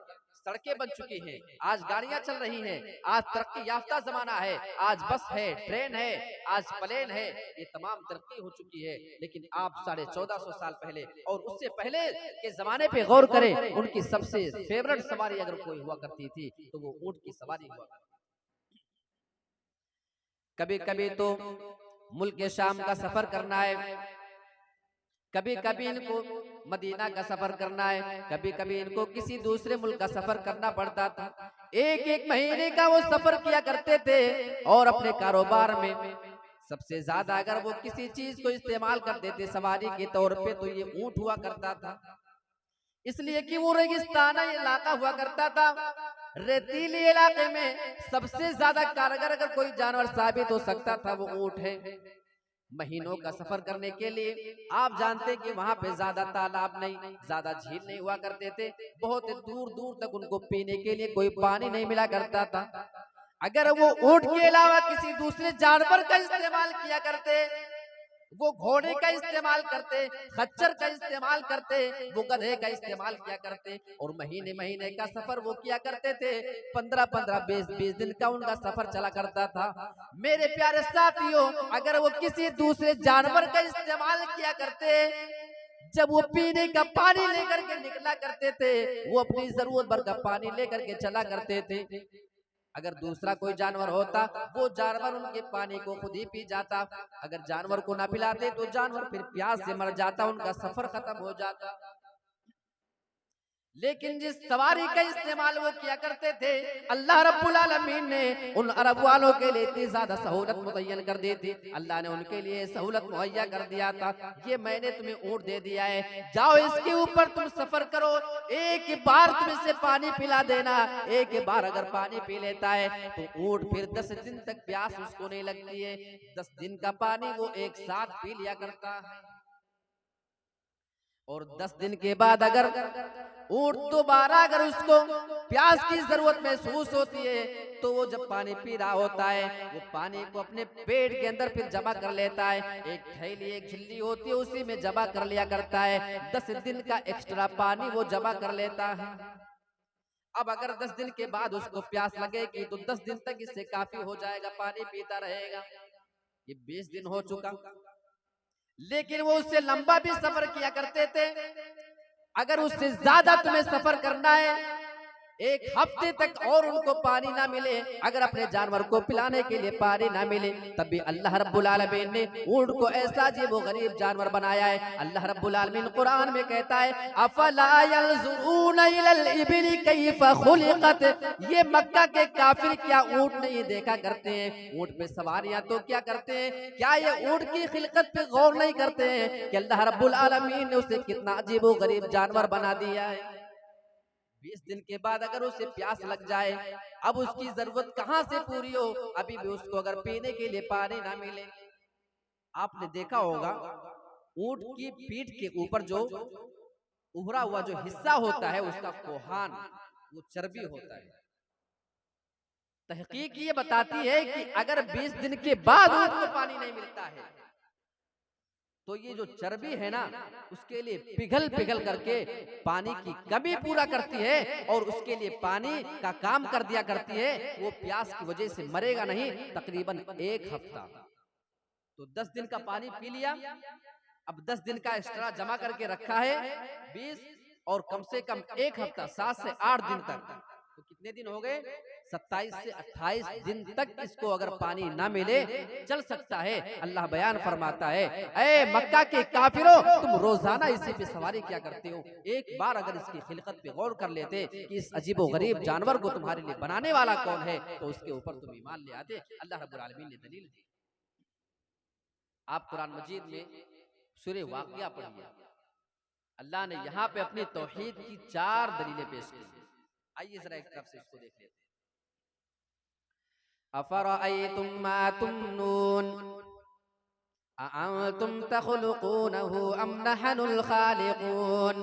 सड़कें बन चुकी हैं, आज गाड़ियां चल रही हैं, आज तरक्की याफ्ता जमाना है, आज बस है, ट्रेन है, आज प्लेन है, ये तमाम तरक्की हो चुकी है। लेकिन आप 1450 साल पहले और उससे पहले के जमाने पे गौर करें, उनकी सबसे फेवरेट सवारी अगर कोई हुआ करती थी तो वो ऊंट की सवारी हुआ करती। कभी कभी तो मुल्क के शाम का सफर करना है, कभी कभी इनको मदीना का सफर करना है, कभी कभी इनको किसी दूसरे मुल्क का सफर करना पड़ता था। एक एक महीने का वो सफर किया करते थे और अपने कारोबार में सबसे ज्यादा अगर वो किसी चीज को इस्तेमाल कर देते सवारी के तौर पे तो ये ऊंट हुआ करता था। इसलिए कि वो रेगिस्ताना इलाका हुआ करता था, रेतीले इलाके में सबसे ज्यादा कारगर अगर कोई जानवर साबित हो सकता था वो ऊंट है। महीनों का सफर करने के लिए आप जानते कि वहां पे ज्यादा तालाब नहीं, ज्यादा झील नहीं हुआ करते थे, बहुत दूर दूर तक उनको पीने के लिए कोई पानी नहीं मिला करता था। अगर वो ऊंट के अलावा किसी दूसरे जानवर का इस्तेमाल किया करते, वो घोड़े का इस्तेमाल करते, खच्चर का इस्तेमाल करते, वो गधे का इस्तेमाल किया करते और महीने महीने का सफर वो किया करते थे। 15-15, 20-20 दिन का उनका सफर चला करता था। मेरे प्यारे साथियों, अगर वो किसी दूसरे जानवर का इस्तेमाल किया करते, जब वो पीने का पानी लेकर के निकला करते थे, वो अपनी जरूरत भर का पानी लेकर के चला करते थे। अगर दूसरा कोई जानवर होता, वो जानवर उनके पानी को खुद ही पी जाता। अगर जानवर को ना पिलाते तो जानवर फिर प्यास से मर जाता, उनका सफर खत्म हो जाता। लेकिन जिस सवारी का इस्तेमाल वो किया करते थे, अल्लाह रब्बुल आलमीन ने उन अरब वालों के लिए इतनी ज्यादा सहूलत मुतय्यन कर दी थी। अल्लाह ने उनके लिए सहूलत मुहैया कर दिया था, ये मैंने तुम्हें ऊंट दे दिया है, जाओ इसके ऊपर तुम सफर करो, एक बार तुम इसे पानी पिला देना। एक बार अगर पानी पी लेता है तो ऊंट फिर 10 दिन तक प्यास उसको नहीं लगती है। 10 दिन का पानी वो एक साथ पी लिया करता है और 10 दिन के बाद अगर ऊंट दोबारा अगर उसको प्यास की जरूरत महसूस होती है तो वो जब पानी पी रहा होता है, वो पानी को अपने पेट के अंदर फिर जमा कर लेता है। एक थैली, एक झिल्ली होती है, उसी में जमा कर लिया करता है। 10 दिन का एक्स्ट्रा पानी वो जमा कर लेता है। अब अगर 10 दिन के बाद उसको प्यास लगेगी तो 10 दिन तक इससे काफी हो जाएगा, पानी पीता रहेगा। ये 20 दिन हो चुका, लेकिन वो उससे लंबा भी सफर किया करते थे। अगर उससे ज्यादा तुम्हें सफर करना है, 1 हफ्ते तक और उनको पानी ना मिले, अगर अपने जानवर को पिलाने के लिए पानी ना मिले, तब भी अल्लाह रब्बुल आलमीन ने ऊंट को ऐसा अजीब गरीब जानवर बनाया है। अल्लाह रब्बुल आलमीन कुरान में कहता है, अफला यंजुरून इलल इबिली कैफा खुलिकत, ये मक्का के काफिर क्या ऊंट नहीं देखा करते हैं? ऊंट पे सवारियां तो क्या करते हैं, क्या ये ऊंट की खिलकत पे गौर नहीं करते हैं कि अल्लाह रब्बुल आलमीन ने उसे कितना अजीब गरीब जानवर बना दिया है। 20 दिन के बाद अगर उसे प्यास लग जाए, अब उसकी जरूरत कहां से पूरी हो, अभी भी उसको अगर पीने के लिए पानी ना मिले। आपने देखा होगा ऊंट की पीठ के ऊपर जो उभरा हुआ जो हिस्सा होता है उसका कोहान, वो चर्बी होता है। तहकीक ये बताती है कि अगर 20 दिन के बाद ऊंट को पानी नहीं मिलता है तो ये जो चर्बी है ना, उसके लिए पिघल पिघल करके पानी की कमी पूरा करती है और उसके लिए पानी का काम कर दिया करती है। वो प्यास की वजह से मरेगा नहीं, तकरीबन 1 हफ्ता। तो 10 दिन का पानी पी लिया, अब 10 दिन का एक्स्ट्रा जमा करके रखा है 20 और कम से कम 1 हफ्ता, 7 से 8 दिन तक, तो कितने दिन हो गए? 27 से 28 दिन तक इसको अगर पानी ना मिले चल सकता है। अल्लाह बयान फरमाता है, ऐ मक्का के काफिरों, तुम रोजाना इसी पे सवारी क्या करते हो? एक बार अगर इसकी खिलकत पे गौर कर लेते कि इस अजीबो गरीब जानवर को तुम्हारे लिए बनाने वाला कौन है, तो उसके ऊपर तुम ईमान ले आते। अल्लाह रब्बुल आलमीन ने दलील दी। आप कुरान मजीद में सूरह वाक़िया पढ़िए, अल्लाह ने यहाँ पे अपनी तौहीद की 4 दलीलें पेश की। आइए जरा एक तरफ से इसको देख लेते हैं। अफरअयतुम मा तुमनून अअंतुम तखलुकूनहु अम नहनुल खालिकून।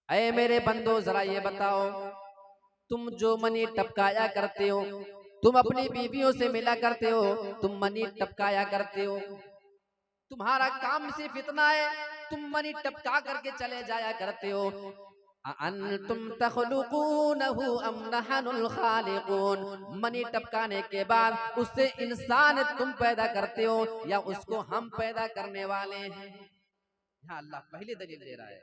ऐ मेरे बंदो, जरा ये बताओ, तुम जो मनी टपकाया करते हो, तुम अपनी बीवियों से मिला करते हो, तुम मनी टपकाया करते हो, तुम्हारा काम सिर्फ इतना है, तुम मनी टपका करके चले जाया करते हो। अअंतुम तखलुकूनहु अम नहनुल खालिकून। मनी टपकाने के बाद उससे इंसान तुम पैदा करते हो या उसको हम पैदा करने वाले हैं। यहाँ अल्लाह पहली दलील दे रहा है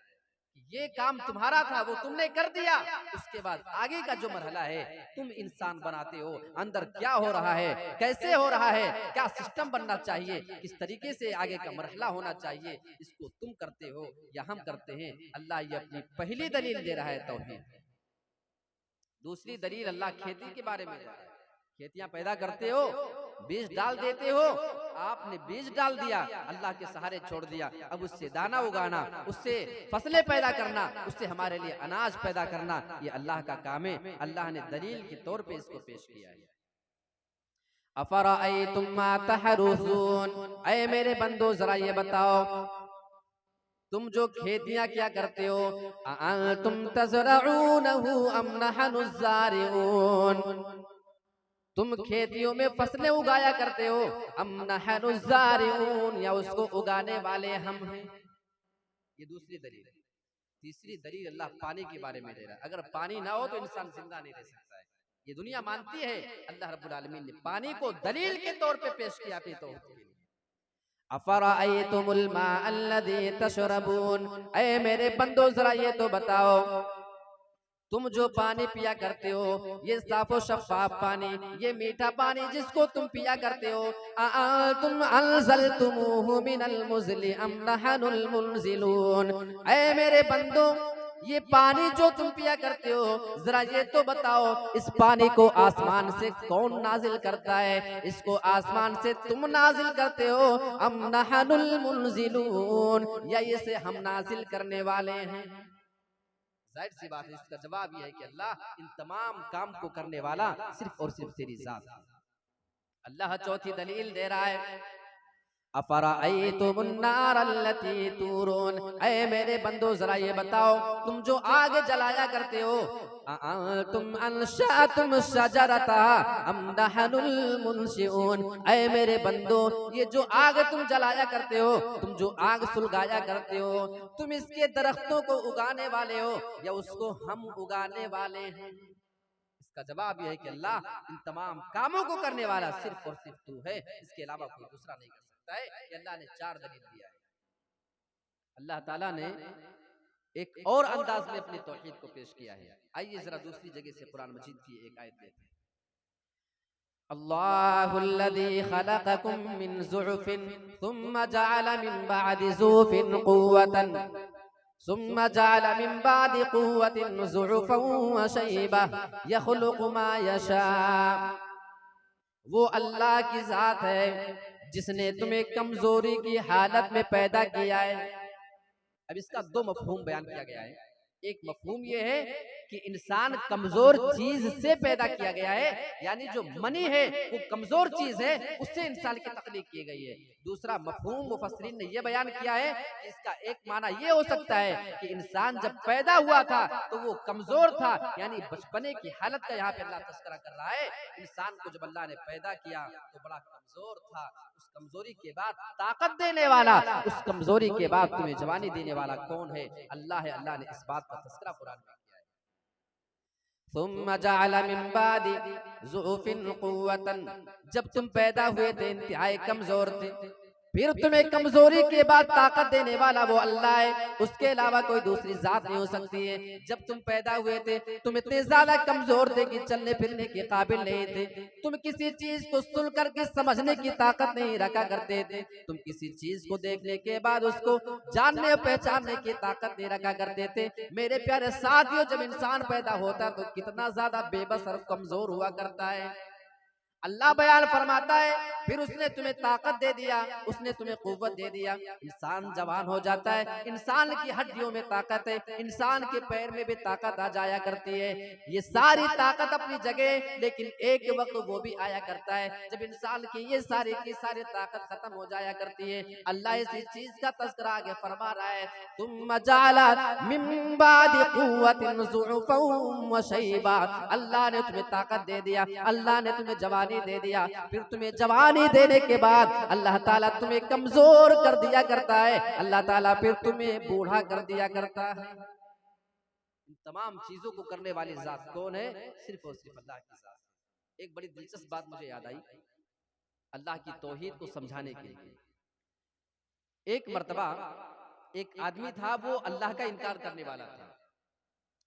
कि ये काम तुम्हारा था, वो तुमने कर दिया। उसके बाद आगे का जो मरहला है, तुम इंसान बनाते हो, अंदर क्या हो रहा है, कैसे हो रहा है, क्या सिस्टम बनना चाहिए, किस तरीके से आगे का मरहला होना चाहिए, इसको तुम करते हो या हम करते हैं। अल्लाह ये अपनी पहली दलील दे रहा है तौहीद। दूसरी दलील अल्लाह खेती के बारे में दे रहा है। खेतियां पैदा करते हो, बीज डाल देते हो, आपने बीज डाल दिया, अल्लाह के सहारे छोड़ दिया, अब उससे दाना उगाना, उससे फसलें पैदा करना, उससे हमारे लिए अनाज पैदा करना, ये अल्लाह का काम है। अल्लाह ने दलील के तौर पे इसको पेश किया है। अफराअयतुम मा तहरुसून, ऐ मेरे बंदो जरा ये बताओ, तुम जो खेतियां क्या करते हो, अअंतुम तज़रऊनहु अम नहनुज़ ज़ारिऊन, तुम खेतियों में फसलें उगाया करते हो, अम नहनु ज़ारिऊन, या उसको उगाने वाले हम हैं। ये दूसरी दलील है। तीसरी दलील अल्लाह पानी के बारे में दे रहा है। अगर पानी ना हो तो इंसान जिंदा नहीं रह सकता है, ये दुनिया मानती है। अल्लाह रब्बुल आलमीन ने पानी को दलील के तौर पे पेश किया अपनी तौहीद के लिए। अफराअयतुमुल मा अल्लज़ी तशरबून, ऐ मेरे बंदो जरा ये तो बताओ, तुम जो पानी पिया करते हो, ये साफो शफाफ पानी, ये मीठा पानी जिसको तुम पिया करते हो, तुम अंज़लतुमूहु मिनल मुज़्लि अम नहनुल मुनज़िलून, ऐ मेरे बंदो ये पानी जो तुम पिया करते हो, जरा ये तो बताओ, इस पानी को आसमान से कौन नाजिल करता है? इसको आसमान से तुम नाजिल करते हो, अम नहनुल मुनज़िलून, या इसे हम नाजिल करने वाले हैं? जाहिर सी बात है, इसका जवाब यह है कि अल्लाह इन तमाम काम को करने वाला सिर्फ और सिर्फ तेरी जात है। अल्लाह चौथी दलील दे रहा है, अफराअयतुमुन नार अल्लती तूरून, ऐ मेरे बंदो जरा ये बताओ, तुम जो आग जलाया करते हो, तुम अंशअतुम शजरतहा अम नहनुल मुनशिऊन, ऐ मेरे बंदो ये जो आग तुम जलाया करते हो, तुम जो आग सुलगाया करते हो, तुम इसके दरख्तों को उगाने वाले हो या उसको हम उगाने वाले हैं? इसका जवाब यह है कि अल्लाह इन तमाम कामों को करने वाला सिर्फ और सिर्फ तू है, इसके अलावा कोई दूसरा नहीं कर सकता है। ये अल्लाह ने चार दलील दिया है। अल्लाह ताला ने एक और अंदाज में अपनी तौहीद को पेश किया है। आइए जरा दूसरी जगह से कुरान मजीद की एक आयत लेते हैं। अल्लाहुल्लज़ी खलक़कुम मिन ज़ुअफ़िन सुम्मा जअल मिन बअदि ज़ुअफ़िन क़ुव्वतन सुम्मा जअल मिन बअदि क़ुव्वतिन ज़ुअफ़न व शैबा यख़लुक़ु मा यशा। वो अल्लाह की जात है जिसने तुम्हें कमजोरी की हालत में पैदा किया है। अब इसका दो मफहूम बयान किया गया है। एक मफहूम ये है कि इंसान कमजोर चीज से पैदा किया गया है, यानी जो मनी है वो कमजोर चीज है, उससे इंसान की तख्लीक की गई है। दूसरा मफहूम मुफस्सिरीन ने यह बयान किया है कि इसका एक माना ये हो सकता है कि इंसान जब पैदा हुआ था तो वो कमजोर था, यानी बचपने की हालत का यहाँ पे अल्लाह तस्करा कर रहा है। इंसान को जब अल्लाह ने पैदा किया तो बड़ा कमजोर था, उस कमजोरी के बाद ताकत देने वाला, उस कमजोरी के बाद तुम्हें जवानी देने वाला कौन है? अल्लाह है। अल्लाह ने इस बात का तस्करा कुरान में किया है। सुम्मा जअल मिन बादि ज़ुअफ़िन क़ुव्वतन, जब तुम पैदा हुए थे इंतहाई कमजोर थे, फिर तुम्हें कमजोरी के बाद ताकत देने वाला वो अल्लाह है, उसके अलावा कोई दूसरी जात नहीं हो सकती है। जब तुम पैदा हुए थे तुम इतने ज्यादा कमजोर थे कि चलने फिरने के काबिल नहीं थे, तुम किसी चीज को सुन करके समझने की ताकत नहीं रखा करते थे, तुम किसी चीज को देखने के बाद उसको जानने और पहचानने की ताकत नहीं रखा करते थे। मेरे प्यारे साथियों, जब इंसान पैदा होता है तो कितना ज्यादा बेबस और कमजोर हुआ करता है। अल्लाह बयान फरमाता है फिर उसने तुम्हें ताकत दे दिया, उसने तुम्हें कुव्वत दे दिया, इंसान जवान हो जाता है, इंसान की हड्डियों में ताकत है, इंसान के पैर में भी ताकत आ जाया करती है। ये सारी ताकत अपनी जगह, लेकिन एक वक्त वो भी आया करता है जब इंसान की ये सारी की सारी ताकत खत्म हो जाया करती है। अल्लाह इसी चीज का तज़किरा आगे फरमा रहा है, तुम जअल मिन बादि क़ुव्वतिन ज़ुअफ़न व शैबा, अल्लाह ने तुम्हें ताकत दे दिया, अल्लाह ने तुम्हें जवानी दे दिया, फिर तुम्हें जवानी देने के बाद अल्लाह ताला तुम्हें कमजोर कर दिया करता है, अल्लाह ताला फिर तुम्हें बूढ़ा कर दिया करता है। इन तमाम चीजों को करने वाली जात कौन है? सिर्फ और सिर्फ अल्लाह की जात। एक बड़ी दिलचस्प बात मुझे याद आई अल्लाह की तौहीद को समझाने के लिए। एक मर्तबा एक आदमी था, वो अल्लाह का इनकार करने वाला था।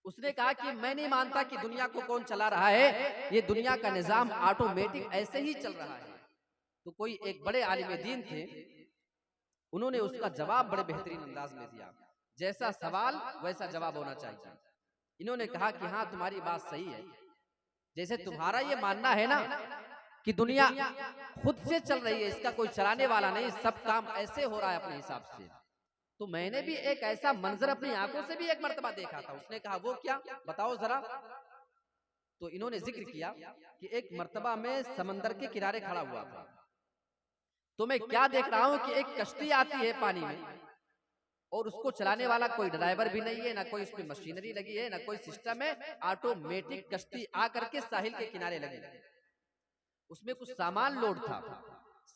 उसने कहा कि मैं नहीं मानता कि दुनिया को कौन चला रहा है, ये दुनिया का निजाम ऑटोमेटिक ऐसे ही चल रहा है। तो कोई एक बड़े आलिम दीन थे, उन्होंने उसका जवाब बड़े बेहतरीन अंदाज में दिया। जैसा सवाल वैसा जवाब होना चाहिए। इन्होंने कहा कि हाँ, तुम्हारी बात सही है। जैसे तुम्हारा ये मानना है ना कि दुनिया खुद से चल रही है, इसका कोई चलाने वाला नहीं, सब काम ऐसे हो रहा है अपने हिसाब से, तो मैंने भी एक ऐसा मंजर अपनी आंखों से भी एक मर्तबा देखा था। उसने कहा वो क्या, बताओ जरा। तो इन्होंने जिक्र किया कि एक मर्तबा में समंदर के किनारे खड़ा हुआ था, तो मैं क्या देख रहा हूं कि एक कश्ती आती है पानी में, और उसको चलाने वाला कोई ड्राइवर भी नहीं है, ना कोई उसमें मशीनरी लगी है, ना कोई सिस्टम है। ऑटोमेटिक कश्ती आकर के साहिल के किनारे लगी। उसमें कुछ सामान लोड था,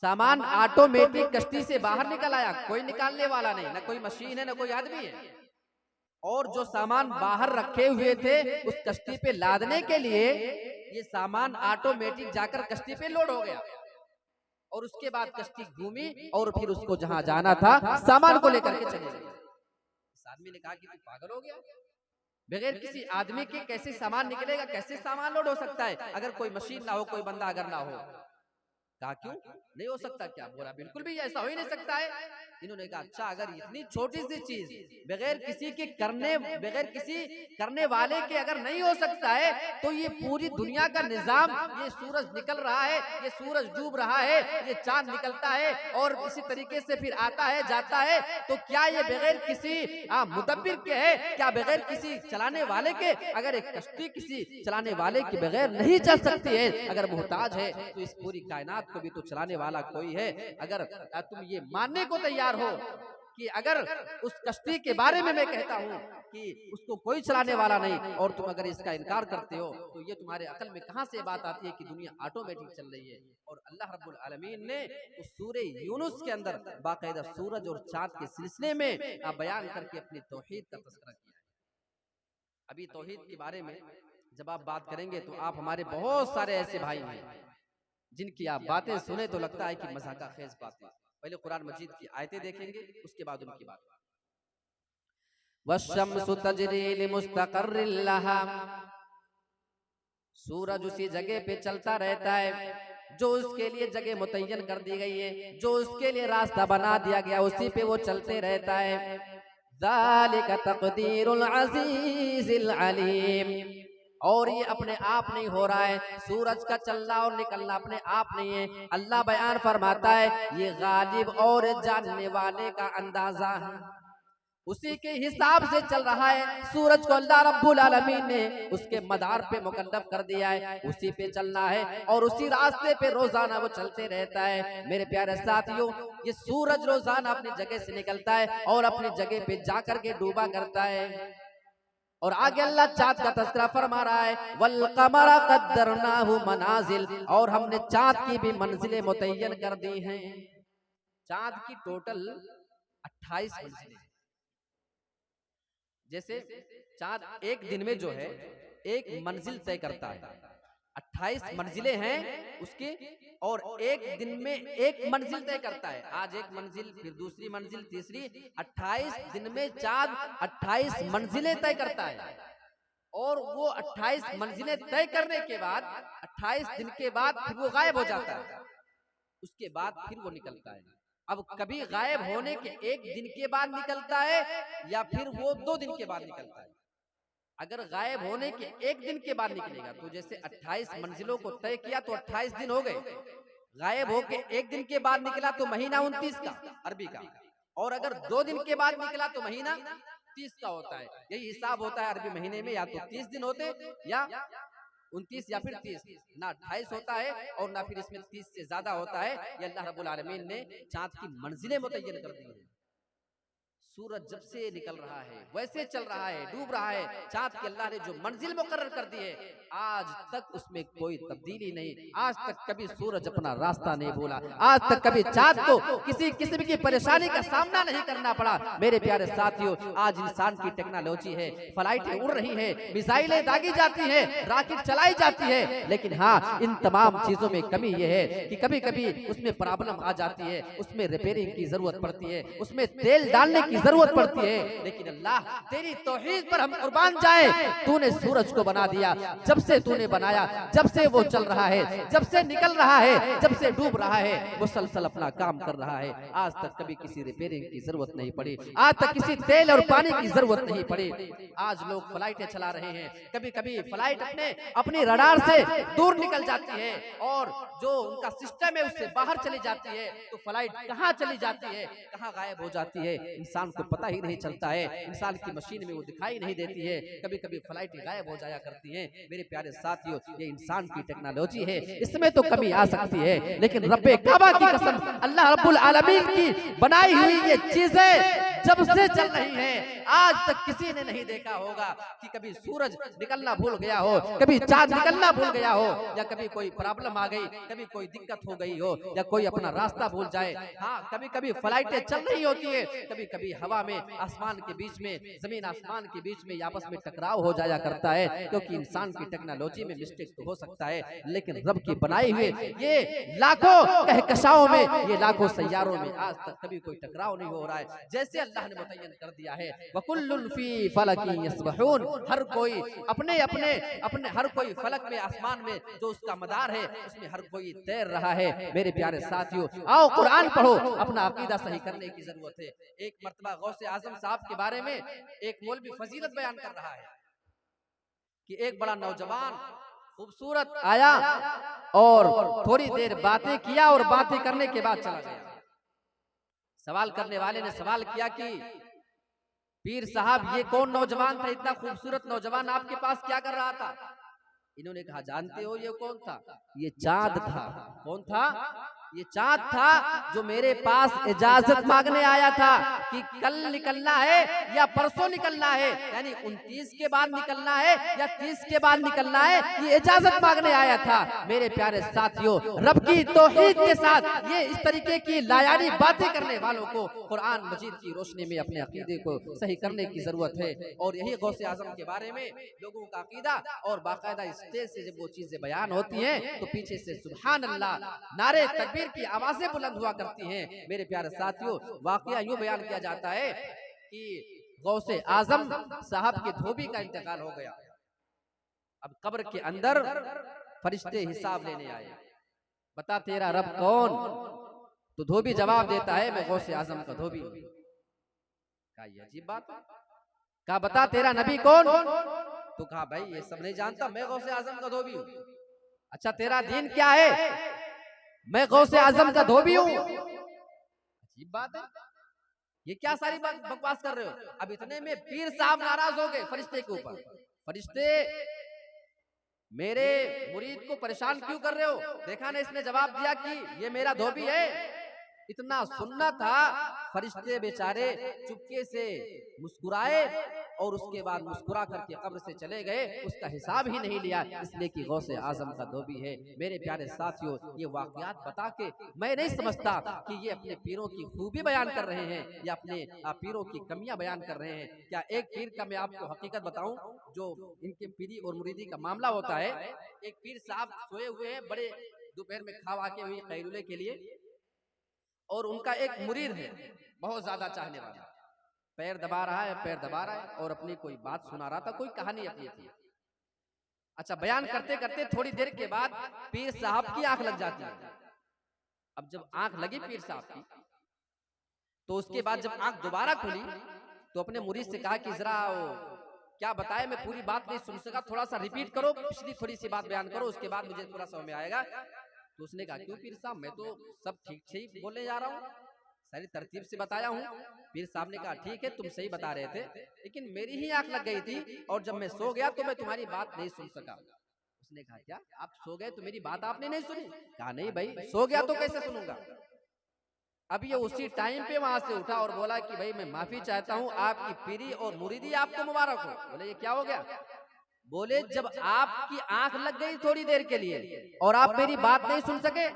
सामान ऑटोमेटिक कश्ती से बाहर निकल आया, कोई निकालने वाला नहीं, ना कोई मशीन है, ना कोई आदमी है। और जो सामान बाहर रखे हुए थे उस कश्ती पे लादने के लिए, ये सामान ऑटोमेटिक जाकर कश्ती पे लोड हो गया। और उसके बाद कश्ती घूमी और फिर उसको जहां जाना था सामान को लेकर के चले गए। इस आदमी ने कहा कि तू पागल हो गया, बगैर किसी आदमी के कैसे सामान निकलेगा, कैसे सामान लोड हो सकता है अगर कोई मशीन ना हो, कोई बंदा अगर ना हो। कहा क्यों नहीं हो सकता क्या? बोला बिल्कुल भी ऐसा हो ही नहीं सकता है। इन्होंने कहा अच्छा, अगर इतनी छोटी सी चीज बगैर किसी के बगैर किसी करने वाले के अगर नहीं हो सकता है, तो ये पूरी दुनिया का निजाम, ये सूरज निकल रहा है, ये सूरज डूब रहा है, ये चांद निकलता है और इसी तरीके से फिर आता है जाता है, तो क्या ये बगैर किसी मुदब्बिर के है? क्या बगैर किसी चलाने वाले के? अगर एक कश्ती किसी चलाने वाले के बगैर नहीं चल सकती है, अगर मोहताज है, तो इस पूरी कायनात को भी तो चलाने वाला कोई है। अगर तुम ये मानने को तैयार हो कि अगर उस कश्ती के बारे में मैं कहता हूं कि उसको कोई चलाने वाला नहीं, और तुम अगर इसका इनकार करते हो, तो ये तुम्हारे अकल में कहां से बात आती है कि दुनिया ऑटोमेटिक चल रही है? और अल्लाह रब्बुल आलमीन ने तो सूरे यूनुस के अंदर बाकायदा सूरज और चांद के सिलसिले में बयान करके अपनी तौहीद का तज़किरा किया है। अभी तौहीद के बारे में जब आप बात करेंगे तो आप हमारे बहुत सारे ऐसे भाई हैं जिनकी आप बातें सुने तो लगता है कि मजाका खेज बातें। पहले कुरान मजीद की आयतें देखेंगे, उसके बाद उनकी बात। वश्शम्सु तजरी लिमुस्तक़र्रिन लहा, सूरज उसी जगह पे चलता रहता है जो उसके लिए जगह मुतय्यन कर दी गई है, जो उसके लिए रास्ता बना दिया गया, उसी पे वो चलते रहता है। ज़ालिका तक़दीरुल अज़ीज़िल अलीम। और ये अपने आप नहीं हो रहा है, सूरज का चलना और निकलना अपने आप नहीं है। अल्लाह बयान फरमाता है ये गालिब और जानने वाले का अंदाजा है, उसी के हिसाब से चल रहा है। सूरज को अल्लाह रब्बुल आलमीन ने उसके मदार पे मुकल्लफ कर दिया है, उसी पे चलना है और उसी रास्ते पे रोजाना वो चलते रहता है। मेरे प्यारे साथियों, ये सूरज रोजाना अपनी जगह से निकलता है और अपनी जगह पे जाकर के डूबा करता है। और आगे अल्लाह चाँद का तज़किरा फरमा रहा है, वल क़मरा क़द्दरनाहु मनाज़िल, और हमने चाँद की भी मंजिलें मुतय्यन कर दी हैं। चाँद की टोटल 28 मंजिलें। जैसे चाँद एक दिन में जो है एक मंजिल तय करता है, 28 मंजिलें हैं उसकी, और एक दिन में एक मंजिल तय करता है। आज एक मंजिल, फिर दूसरी मंजिल, तीसरी, 28 दिन में चाँद 28 मंजिलें तय करता है। और वो 28 मंजिलें तय करने के बाद 28 दिन के बाद फिर वो गायब हो जाता है, उसके बाद फिर वो निकलता है। अब कभी गायब होने के एक दिन के बाद निकलता है या फिर वो 2 दिन के बाद निकलता है। अगर गायब होने के एक दिन के बाद निकलेगा तो जैसे 28 मंजिलों को तय किया तो 28 दिन हो गए, गायब होके एक दिन के बाद निकला तो महीना 29 का अरबी का, और अगर 2 दिन के बाद निकला तो महीना 30 का होता है। यही हिसाब होता है अरबी महीने में, या तो 30 दिन होते या 29 या फिर 30, ना 28 होता है और ना फिर इसमें 30 से ज्यादा होता है। ये अल्लाह रब्बुल आलमीन ने चाँद की मंजिलें मुतय्यन कर दी है। सूरज जब से निकल रहा है वैसे चल रहा है, डूब रहा है। चांद के अल्लाह ने जो मंजिल मुकर्रर कर दी है आज तक उसमें कोई तब्दीली नहीं। आज तक कभी सूरज अपना रास्ता नहीं भूला, आज तक कभी चांद को किसी किस्म की परेशानी का सामना नहीं करना पड़ा। मेरे प्यारे साथियों, आज इंसान की टेक्नोलॉजी है, फ्लाइटें उड़ रही है, मिसाइलें दागी जाती है, रॉकेट चलाई जाती है, लेकिन हाँ इन तमाम चीजों में कमी यह है कि कभी कभी उसमें प्रॉब्लम आ जाती है, उसमें रिपेयरिंग की जरूरत पड़ती है, उसमें तेल डालने की जरूरत पड़ती है। लेकिन अल्लाह तेरी तौहीद पर हम कुर्बान जाए, तूने सूरज को बना दिया, जब से तूने बनाया, जब से वो चल रहा है, जब से निकल रहा है, जब से डूब रहा है, मुसलसल अपना काम कर रहा है। आज तक कभी किसी रिपेयरिंग की जरूरत नहीं पड़ी, आज तक किसी तेल और पानी की जरूरत नहीं पड़ी। आज लोग फ्लाइटें चला रहे हैं, कभी कभी फ्लाइट अपनी रडार से दूर निकल जाती है और जो उनका सिस्टम है उससे बाहर चली जाती है, तो फ्लाइट कहाँ चली जाती है, कहाँ गायब हो जाती है, इंसान को पता ही नहीं चलता है। इंसान की मशीन में वो दिखाई नहीं देती है, कभी कभी फ्लाइट गायब हो जाया करती हैं। मेरे प्यारे साथियों, ये इंसान की टेक्नोलॉजी है, इसमें तो कमी आ सकती है, लेकिन रब्बे काबा की कसम, अल्लाह रब्बुल आलमीन की बनाई हुई ये चीजें जब से चल रही हैं, आज तक किसी ने नहीं देखा होगा कि कभी सूरज निकलना भूल गया हो, कभी चांद निकलना भूल गया हो, या कभी कोई प्रॉब्लम आ गई, कभी कोई दिक्कत हो गई हो, या कोई अपना रास्ता भूल जाए। हाँ, कभी कभी फ्लाइटें चल रही होती है, कभी कभी हवा में आसमान के बीच में, जमीन आसमान के बीच में आपस में टकराव हो जाया करता है, क्योंकि इंसान की टेक्नोलॉजी में मिस्टेक तो हो सकता है, लेकिन रब की बनाई हुई ये लाखों कहकशाओं में, ये लाखों सैयारों में आज तक कभी कोई टकराव नहीं हो रहा है। जैसे अल्लाह ने मुतय्यन कर दिया है, वकुल्लुन फी फलकिन यस्बहून, हर कोई अपने अपने अपने हर कोई फलक में, आसमान में जो उसका मदार है उसमें हर कोई तैर रहा है। मेरे प्यारे साथियों, आओ कुरान पढ़ो, अपना अकीदा सही करने की जरूरत है। एक मर्तबा गौसे आजम साहब के बारे में एक मौलवी फजीलत बयान कर रहा है कि एक बड़ा नौजवान खूबसूरत आया और थोड़ी देर बातें किया और बातें करने के बाद चला गया। सवाल करने वाले ने सवाल किया कि पीर साहब ये कौन नौजवान था, इतना खूबसूरत नौजवान आपके पास क्या कर रहा था? इन्होंने कहा जानते हो ये कौन था? ये चांद था। कौन था? ये चांद था जो मेरे पास इजाजत मांगने आया था कि कल निकलना है या परसों निकलना है, यानी 29 के बाद निकलना है या 30 के बाद निकलना है, ये इजाजत मांगने आया था। मेरे प्यारे साथियों, रब की तौहीद के साथ ये इस तरीके की लायानी बातें करने वालों को कुरान मजीद की रोशनी में अपने अकीदे को सही करने की जरूरत है। और यही गौसे आजम के बारे में लोगों का अकीदा और बाकायदा स्टेज से जब वो चीजें बयान होती हैं तो पीछे से सुभान अल्लाह नारे तकबीर की आवाजें बुलंद हुआ करती हैं। मेरे प्यारे साथियों, वाकया यूं बयान किया जाता है कि गौसे आजम साहब के धोबी का इंतकाल हो गया। अब कब्र के अंदर फरिश्ते हिसाब लेने आए, बता तेरा रब कौन? तो धोबी जवाब देता है मैं गौसे आजम का धोबी हूं। क्या ये अजीब बात है? कहा बता तेरा नबी कौन? तो कहा भाई ये सब नहीं जानता, मैं गौसे आजम का धोबी हूं। अच्छा तेरा दीन क्या है? मैं गौसे आजम का धोबी हूं। अजीब बात है, ये क्या सारी बकवास कर रहे हो? अब इतने में पीर साहब नाराज हो गए फरिश्ते के ऊपर। फरिश्ते मेरे मुरीद को परेशान क्यों कर रहे हो? देखा ना इसने जवाब दिया कि ये मेरा धोबी है। इतना सुनना था, फरिश्ते बेचारे चुपके से मुस्कुराए और उसके बाद मुस्कुरा करके कब्र से चले गए। उसका हिसाब ही नहीं लिया, इसलिए कि गौसे आजम का धोबी है। मेरे प्यारे साथियों, ये वाकयात बता के मैं नहीं समझता कि ये अपने पीरों की खूबी बयान कर रहे हैं या अपने पीरों की कमियां बयान कर रहे हैं। क्या एक पीर का मैं आपको हकीकत बताऊं, जो इनके पीरी और मुरीदी का मामला होता है। एक पीर साहब सोए हुए हैं, बड़े दोपहर में खा वाके हुई कैलुले के लिए, और उनका एक मुरीद है बहुत ज्यादा चाहने वाला, पैर दबा रहा है, पैर दबा रहा है और अपनी कोई बात सुना रहा था, कोई कहानी अपनी थी। अच्छा बयान करते करते थोड़ी देर के बाद पीर साहब की आंख लग जाती है। अब जब आंख लगी पीर साहब की, तो उसके बाद जब आंख दोबारा खुली तो अपने मुरीद से कहा कि जरा क्या बताए, मैं पूरी बात नहीं सुन सका, थोड़ा सा रिपीट करो, पिछली थोड़ी सी बात बयान करो, उसके बाद मुझे थोड़ा समझ में आएगा। तो उसने कहा क्यों पीर साहब, मैं तो सब ठीक ठीक बोलने जा रहा हूँ, सारी तरतीब से बताया हूँ। पीर साहब ने कहा ठीक है तुम सही बता रहे थे, लेकिन मेरी ही आंख लग गई थी और जब मैं सो गया तो मैं तुम्हारी बात नहीं सुन सका। उसने कहा क्या आप सो गए तो मेरी बात आपने नहीं सुनी? कहा नहीं भाई, सो गया तो कैसे सुनूंगा। अब ये उसी टाइम पे वहां से उठा और बोला कि भाई मैं माफी चाहता हूँ, आपकी पीरी और मुरीदी आपको मुबारक हो। बोले ये क्या हो गया? बोले जब आपकी आंख लग गई थोड़ी देर के लिए और आप मेरी बात नहीं सुन सके,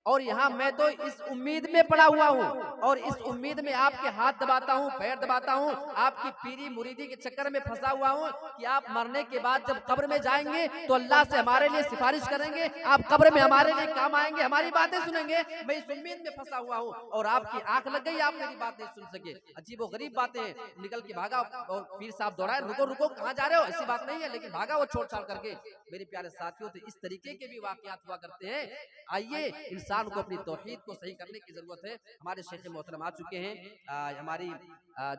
और यहाँ मैं तो इस उम्मीद में पड़ा हुआ हूँ और इस उम्मीद में आपके हाथ दबाता हूँ, पैर दबाता हूँ, आपकी पीरी मुरीदी के चक्कर में फंसा हुआ हूँ कि आप मरने के बाद जब कब्र में जाएंगे तो अल्लाह से हमारे लिए सिफारिश करेंगे, आप कब्र में हमारे लिए काम आएंगे, हमारी बातें सुनेंगे। मैं इस उम्मीद में फंसा हुआ हूँ और आपकी आंख लग गई, आप मेरी बात नहीं सुन सके। अजीब व गरीब बातें। निकल के भागा और पीर साहब दौड़ाए, रुको रुको कहाँ जा रहे हो, ऐसी बात नहीं है, लेकिन भागा वो छोड़ छाड़ करके। मेरे प्यारे साथियों, तो इस तरीके के भी वाकयात हुआ करते हैं। आइए, इंसान को अपनी तौहीद को सही करने की जरूरत है। हमारे शेख मोहतरम आ चुके हैं। हमारी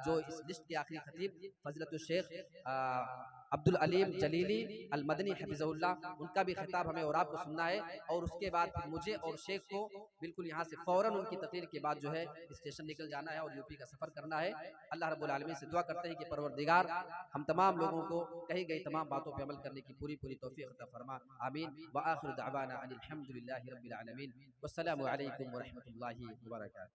जो इस लिस्ट के आखिरी खतीब फजीलतुल शेख अब्दुल अलीम जलीली अल मदनी हफिज़हुल्लाह, उनका भी खिताब हमें और आपको सुनना है। और उसके बाद फिर मुझे और शेख को बिल्कुल यहाँ से फौरन उनकी तकरीर के बाद जो है स्टेशन निकल जाना है और यूपी का सफर करना है। अल्लाह रब्बुल आलमीन से दुआ करते हैं कि परवरदिगार हम तमाम लोगों को कही गई तमाम बातों पर अमल करने की पूरी पूरी तौफीक अता फरमा। आमीन। व आखिर दअवाना अनिल हम्दुलिल्लाहि रब्बिल आलमीन। वस्सलामु अलैकुम व रहमतुल्लाहि व बरकातहू।